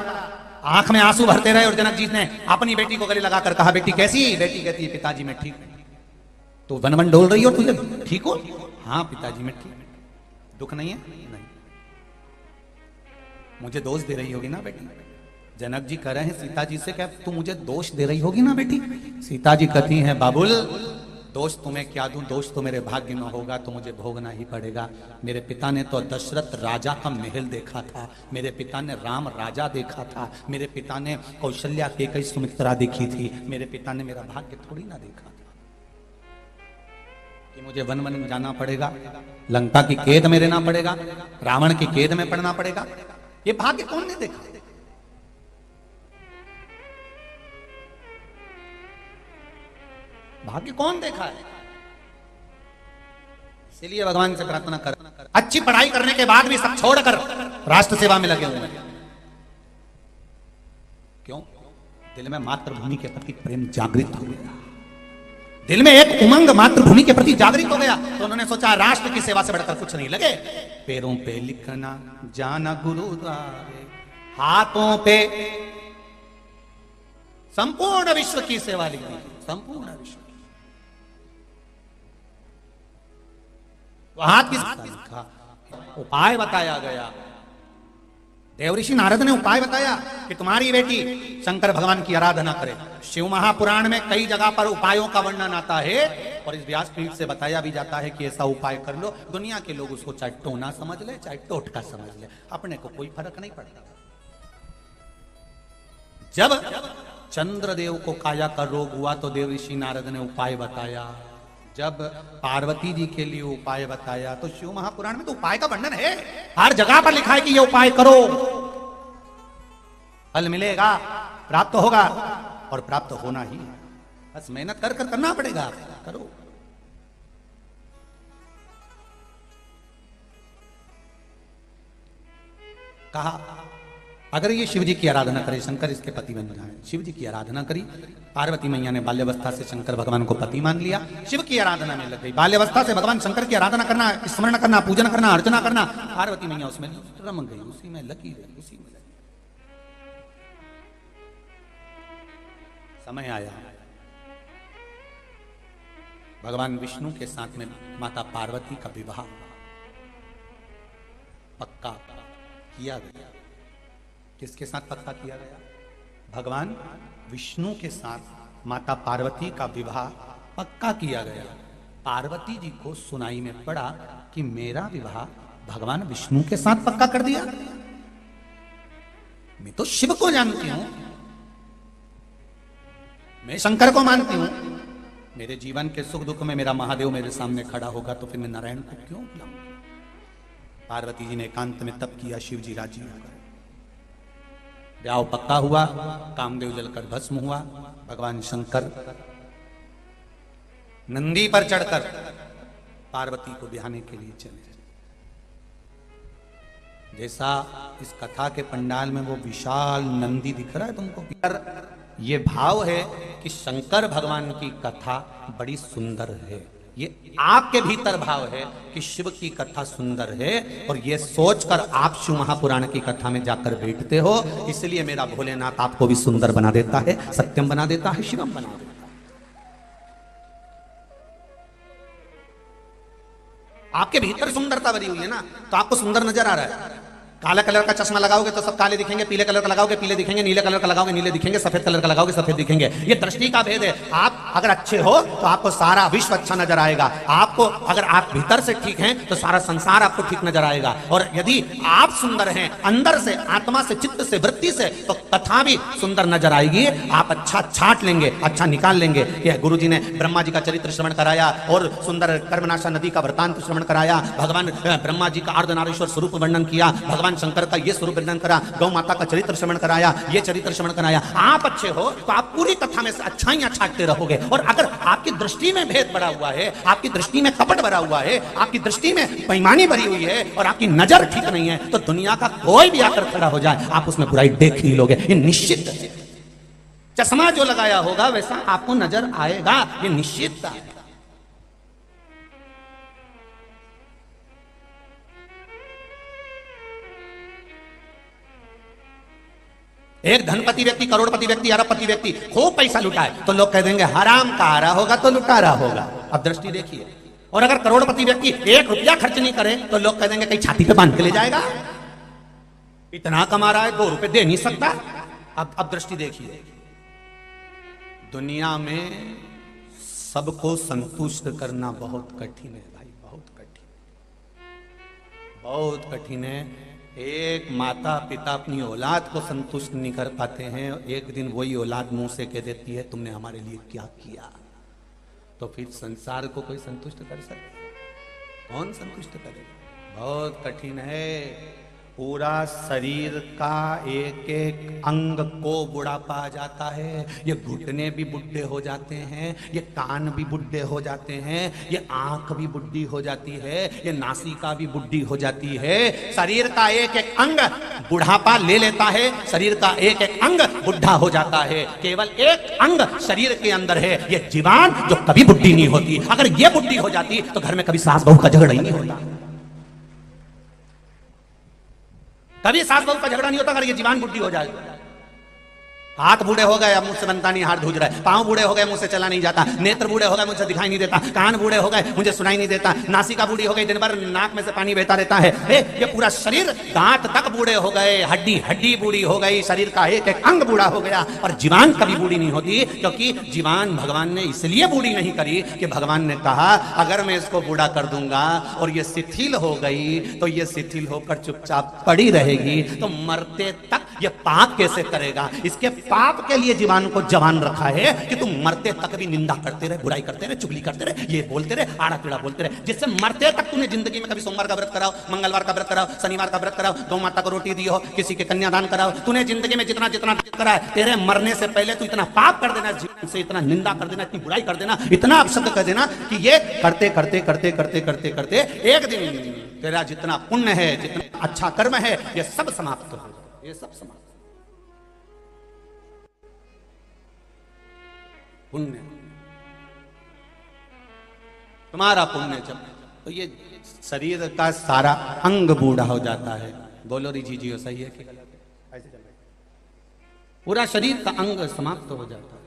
आंख में आंसू भरते रहे और जनक जी ने अपनी बेटी को गले लगाकर कहा, बेटी कैसी? बेटी कहती है, पिताजी मैं ठीक हूं। तो वन वन डोल रही हो तुझे, ठीक हो? हाँ पिताजी मैं ठीक, दुख नहीं है? नहीं। मुझे दोष दे रही होगी ना बेटी? जनक जी कह रहे हैं सीता जी से, क्या तू मुझे दोष दे रही होगी ना बेटी? सीता जी कहती हैं, बाबुल दोष तुम्हें क्या दूं, दोष तो मेरे भाग्य में होगा तो मुझे भोगना ही पड़ेगा। मेरे पिता ने तो दशरथ राजा का महल देखा था, मेरे पिता ने राम राजा देखा था, मेरे पिता ने कौशल्या केकई सुमित्रा देखी थी, मेरे पिता ने मेरा भाग्य थोड़ी ना देखा था कि मुझे वन वन में जाना पड़ेगा, लंका की कैद में रहना पड़ेगा, रावण की कैद में पड़ना पड़ेगा। ये भाग्य कौन ने देखा? भाग्य कौन देखा है? इसीलिए भगवान से प्रार्थना कर, अच्छी पढ़ाई करने के बाद भी सब छोड़कर राष्ट्र सेवा में लगे हुए हैं। क्यों? दिल में मातृभूमि के प्रति प्रेम जागृत हो गया, दिल में एक उमंग मातृभूमि के प्रति जागृत हो गया, तो उन्होंने सोचा राष्ट्र की सेवा से बढ़कर कुछ नहीं। लगे पैरों पे लिखना जाना गुरुद्वारे, हाथों पे संपूर्ण विश्व की सेवा लिख दी, संपूर्ण विश्व। हाथ किस लिखा? उपाय बताया गया। देवऋषि नारद ने उपाय बताया कि तुम्हारी बेटी शंकर भगवान की आराधना करे। शिव महापुराण में कई जगह पर उपायों का वर्णन आता है और इस व्यासपीठ से बताया भी जाता है कि ऐसा उपाय कर लो। दुनिया के लोग उसको चाहे टोना समझ ले चाहे टोटका समझ ले, अपने को कोई फर्क नहीं पड़ता। जब चंद्रदेव को काया का रोग हुआ तो देवऋषि नारद ने उपाय बताया। जब पार्वती जी के लिए उपाय बताया तो शिव महापुराण में तो उपाय का वर्णन है, हर जगह पर लिखा है कि ये उपाय करो, फल मिलेगा, प्राप्त होगा और प्राप्त होना ही, बस मेहनत कर करना पड़ेगा, करो। कहा अगर ये शिव जी की आराधना करे, शंकर इसके पति बन जाए। शिव जी की आराधना करी, पार्वती मैया ने बाल्यावस्था से शंकर भगवान को पति मान लिया, शिव की आराधना में लग गई। बाल्यावस्था से भगवान शंकर की आराधना करना, स्मरण करना, पूजन करना, अर्चना करना, पार्वती मैया उसमें रम गई, उसी में लगी रही, उसी में लगी। समय आया भगवान विष्णु के साथ में माता पार्वती का विवाह पक्का किया गया। किसके साथ पक्का किया गया? भगवान विष्णु के साथ माता पार्वती का विवाह पक्का किया गया। पार्वती जी को सुनाई में पड़ा कि मेरा विवाह भगवान विष्णु के साथ पक्का कर दिया। मैं तो शिव को जानती हूं, मैं शंकर को मानती हूं, मेरे जीवन के सुख दुख में मेरा महादेव मेरे सामने खड़ा होगा तो फिर मैं नारायण को क्यों बुलाऊं? पार्वती जी ने एकांत में तप किया, शिव जी राजी हो गए, ब्याह पक्का हुआ, कामदेव जलकर भस्म हुआ। भगवान शंकर नंदी पर चढ़कर पार्वती को ब्याहने के लिए चले। जैसा इस कथा के पंडाल में वो विशाल नंदी दिख रहा है तुमको, ये भाव है कि शंकर भगवान की कथा बड़ी सुंदर है। ये आपके भीतर भाव है कि शिव की कथा सुंदर है और ये सोचकर आप शिव महापुराण की कथा में जाकर बैठते हो, इसलिए मेरा भोलेनाथ आपको भी सुंदर बना देता है, सत्यम बना देता है, शिवम बना देता है। आपके भीतर सुंदरता भरी हुई है ना, तो आपको सुंदर नजर आ रहा है। काला कलर का चश्मा लगाओगे तो सब काले दिखेंगे, पीले कलर का लगाओगे पीले दिखेंगे, नीले कलर का लगाओगे नीले दिखेंगे, सफेद कलर का लगाओगे सफेद दिखेंगे। ये दृष्टि का भेद है। आप अगर अच्छे हो तो आपको सारा विश्व अच्छा नजर आएगा, आपको अगर आप भीतर से ठीक हैं तो सारा संसार आपको ठीक नजर आएगा। और यदि आप सुंदर हैं अंदर से, आत्मा से, चित्त से, वृत्ति से, तो कथा भी सुंदर नजर आएगी। आप अच्छा छाट लेंगे, अच्छा निकाल लेंगे। यह गुरु जी ने ब्रह्मा जी का चरित्र श्रवण कराया और सुंदर कर्मनाशा नदी का वृतांत श्रवण कराया। भगवान ब्रह्मा जी का अर्धनारीश्वर स्वरूप वर्णन किया, भगवान भगवान शंकर का ये स्वरूप वर्णन करा, गौ माता का चरित्र श्रवण कराया, ये चरित्र श्रवण कराया। आप अच्छे हो तो आप पूरी कथा में से अच्छाइयां छांटते रहोगे। और अगर आपकी दृष्टि में भेद भरा हुआ है, आपकी दृष्टि में कपट भरा हुआ है, आपकी दृष्टि में बेईमानी भरी हुई है और आपकी नजर ठीक नहीं है, तो दुनिया का कोई भी आकर खड़ा हो जाए आप उसमें बुराई देख ही लोगे। ये निश्चित है। चश्मा जो लगाया होगा वैसा आपको नजर आएगा, ये निश्चित है। एक धनपति व्यक्ति, करोड़पति व्यक्ति, अरबपति व्यक्ति खूब पैसा लुटाए तो लोग कह देंगे हराम का आ रहा होगा तो लुटा रहा होगा। अब दृष्टि देखिए। और अगर करोड़पति व्यक्ति 1 रुपया खर्च नहीं करे तो लोग कह देंगे कहीं छाती पे बांध के ले जाएगा, इतना कमा रहा है 2 रुपए दे नहीं सकता। अब दृष्टि देखिए। दुनिया में सबको संतुष्ट करना बहुत कठिन है भाई, बहुत कठिन, बहुत कठिन है। एक माता पिता अपनी औलाद को संतुष्ट नहीं कर पाते हैं, एक दिन वही औलाद मुंह से कह देती है तुमने हमारे लिए क्या किया, तो फिर संसार को कोई संतुष्ट कर सकता? कौन संतुष्ट करेगा? बहुत कठिन है। पूरा शरीर का एक एक अंग को बुढ़ापा आ जाता है। ये घुटने भी बुढ़े हो जाते हैं, ये कान भी बुढ़े हो जाते हैं, ये आंख भी बुढ़ी हो जाती है, ये नासिका भी बुढ़ी हो जाती है। शरीर का एक एक अंग बुढ़ापा ले लेता है, शरीर का एक एक अंग बुढ़ा हो जाता है। केवल एक अंग शरीर के अंदर है, ये जीवान, जो कभी बुढ़ी नहीं होती। अगर ये बुढ़ी हो जाती तो घर में कभी सास बहू का झगड़ा ही नहीं होता, कभी सास बहू का झगड़ा नहीं होता अगर ये जीवान बुद्धि हो जाए। हाथ बूढ़े हो गए, अब मुझसे बनता नहीं, हाथ धूज रहा है। पांव बूढ़े हो गए, मुझसे चला नहीं जाता। नेत्र बूढ़े हो गए, मुझे दिखाई नहीं देता। कान बूढ़े हो गए, मुझे सुनाई नहीं देता। नासिका बूढ़ी हो गई, दिन भर नाक में से पानी बहता रहता है। ये पूरा शरीर, दांत तक बूढ़े हो गए, हड्डी हड्डी बूढ़ी हो गई, शरीर का एक एक अंग बूढ़ा हो गया। और जीवान कभी बूढ़ी नहीं होती, क्योंकि जीवान भगवान ने इसलिए बूढ़ी नहीं करी कि भगवान ने कहा अगर मैं इसको बूढ़ा कर दूंगा और ये शिथिल हो गई तो ये शिथिल होकर चुपचाप पड़ी रहेगी, तो मरते तक ये पाप कैसे करेगा? इसके पाप के लिए जीवान को जवान रखा है कि तुम मरते तक भी निंदा करते रहे, बुराई करते रहे, चुगली करते रहे, ये बोलते रहे, आड़ा टेढ़ा बोलते रहे, जिससे मरते तक तूने जिंदगी में कभी सोमवार का व्रत कराओ, मंगलवार का व्रत कराओ, शनिवार का व्रत कराओ, गौ माता को रोटी दी हो, किसी के कन्यादान कराओ, तूने जिंदगी में जितना जितना करा है, तेरे मरने से पहले तू इतना पाप कर देना, जीवन से इतना निंदा कर देना, इतनी बुराई कर देना, इतना अपशब्द कर देना कि ये करते करते करते करते करते करते एक दिन तेरा जितना पुण्य है, जितना अच्छा कर्म है, ये सब समाप्त हो, ये सब समाप्त। पुण्य, तुम्हारा पुण्य जब, तो ये शरीर का सारा अंग बूढ़ा हो जाता है। बोलो रिजी जी, सही है कि गलत है? ऐसे चल रहा है, पूरा शरीर का अंग समाप्त हो जाता है,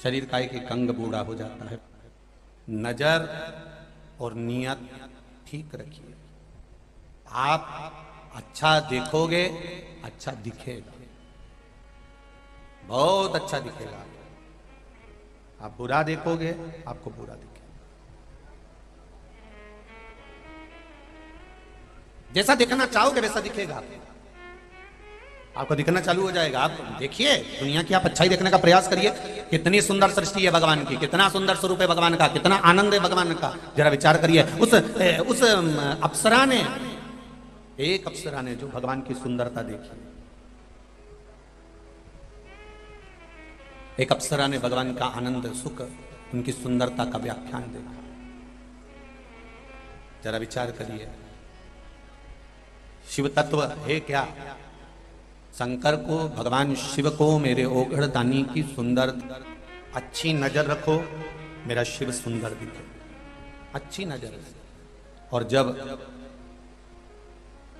शरीर का एक एक अंग बूढ़ा हो जाता है। नजर और नियत ठीक रखिए। आप अच्छा देखोगे, अच्छा दिखेगा, बहुत अच्छा दिखेगा। आप बुरा देखोगे, आपको बुरा दिखेगा। जैसा देखना चाहोगे वैसा दिखेगा, आपको दिखना चालू हो जाएगा। आप देखिए दुनिया की, आप अच्छाई देखने का प्रयास करिए। कितनी सुंदर सृष्टि है भगवान की, कितना सुंदर स्वरूप है भगवान का, कितना आनंद है भगवान का। जरा विचार करिए। उस अप्सरा ने, एक अप्सरा ने जो भगवान की सुंदरता देखी, एक अप्सरा ने भगवान का आनंद, सुख, उनकी सुंदरता का व्याख्यान देखा। जरा विचार करिए, शिव तत्व है क्या? शंकर को, भगवान शिव को, मेरे ओघड़ दानी की सुंदर, अच्छी नजर रखो, मेरा शिव सुंदर दिखे, अच्छी नजर। और जब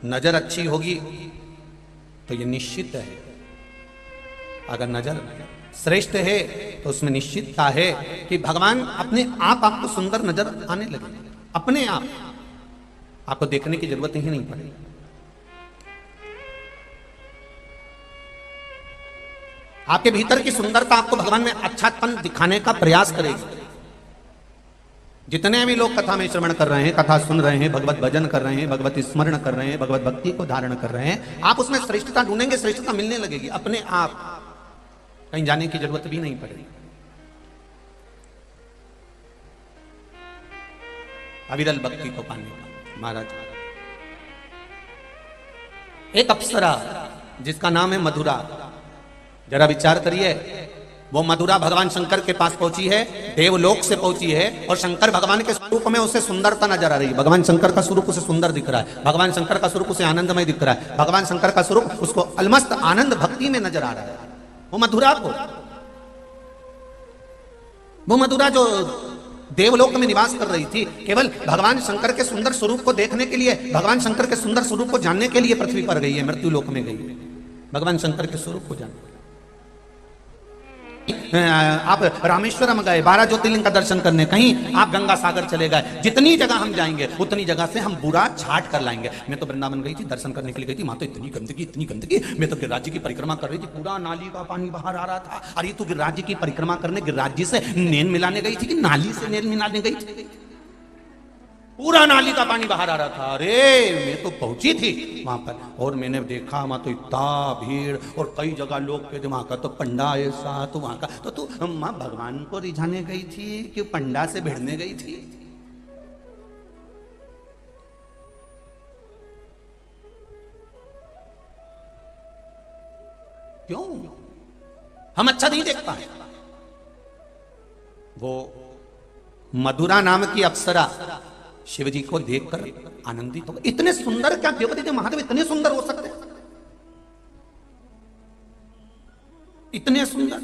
नजर अच्छी होगी तो ये निश्चित है, अगर नजर श्रेष्ठ है तो उसमें निश्चितता है कि भगवान अपने आप आपको सुंदर नजर आने लगे, अपने आप, आपको देखने की जरूरत ही नहीं पड़ेगी। आपके भीतर की सुंदरता आपको भगवान में अच्छापन दिखाने का प्रयास करेगी। जितने भी लोग कथा में श्रवण कर रहे हैं, कथा सुन रहे हैं, भगवत भजन कर रहे हैं, भगवत स्मरण कर रहे हैं, भगवत भक्ति को धारण कर रहे हैं, आप उसमें श्रेष्ठता ढूंढेंगे, श्रेष्ठता मिलने लगेगी अपने आप, कहीं जाने की जरूरत भी नहीं पड़ेगी। अविरल भक्ति को पाने का महाराज एक अप्सरा जिसका नाम है मधुरा, जरा विचार करिए, वो मधुरा भगवान शंकर के पास पहुंची है, देवलोक से पहुंची है, और शंकर भगवान के स्वरूप में उसे सुंदरता नजर आ रही है। भगवान शंकर का स्वरूप उसे सुंदर दिख रहा है, भगवान शंकर का स्वरूप उसे आनंदमय दिख रहा है, भगवान शंकर का स्वरूप उसको अलमस्त आनंद भक्ति में नजर आ रहा है। वो मधुरा जो देवलोक में निवास कर रही थी, केवल भगवान शंकर के सुंदर स्वरूप को देखने के लिए, भगवान शंकर के सुंदर स्वरूप को जानने के लिए पृथ्वी पर गई है, मृत्यु लोक में गई है, भगवान शंकर के स्वरूप को जानने। आप रामेश्वरम गए 12 ज्योतिर्लिंग का दर्शन करने, कहीं आप गंगा सागर चले गए, जितनी जगह हम जाएंगे उतनी जगह से हम बुरा छाट कर लाएंगे। मैं तो वृंदावन गई थी, दर्शन करने के लिए गई थी, वहां तो इतनी गंदगी, मैं तो गिरिराज जी की परिक्रमा कर रही थी, पूरा नाली का पानी बाहर आ रहा था। अरे तू गिरिराज जी की परिक्रमा करने गिरिराज जी से नेन मिलाने गई थी कि नाली से नेन मिलाने गई थी? पूरा नाली का पानी बाहर आ रहा था। अरे मैं तो पहुंची थी वहां पर, और मैंने देखा वहां तो इतना भीड़, और कई जगह लोग के वहां का तो पंडा ऐसा, तो वहां का तो तू मां भगवान को रिझाने गई थी कि पंडा से भिड़ने गई थी? क्यों हम अच्छा नहीं देख पाए? वो मधुरा नाम की अप्सरा शिव जी को देखकर आनंदित हो गए। इतने सुंदर, क्या देवदेव महादेव इतने सुंदर हो सकते हैं? इतने सुंदर।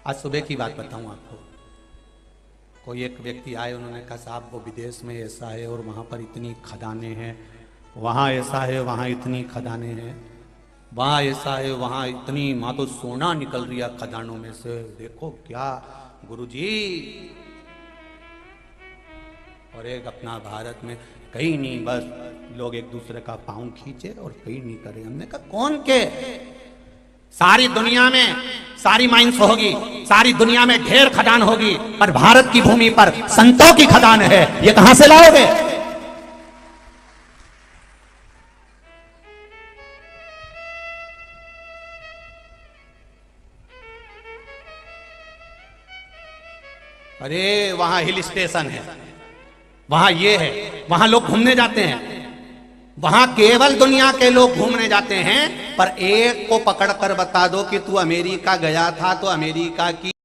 आज सुबह की बात बताऊं आपको। कोई एक व्यक्ति आए, उन्होंने कहा साहब वो विदेश में ऐसा है और वहां पर इतनी खदानें हैं, वहाँ ऐसा है, वहाँ इतनी खदानें हैं, वहाँ ऐसा है, वहाँ इतनी, वहाँ तो सोना निकल रही है खदानों में से, देखो क्या गुरुजी। और एक अपना भारत में कहीं नहीं, बस लोग एक दूसरे का पांव खींचे और कहीं नहीं करे। हमने कहा कौन के? सारी दुनिया में सारी माइंस होगी, सारी दुनिया में ढेर खदान होगी, पर भारत की भूमि पर संतों की खदान है, ये कहां से लाओगे? अरे वहां हिल स्टेशन है, वहां ये है, वहां लोग घूमने जाते हैं, वहां केवल दुनिया के लोग घूमने जाते हैं, पर एक को पकड़ कर बता दो कि तू अमेरिका गया था तो अमेरिका की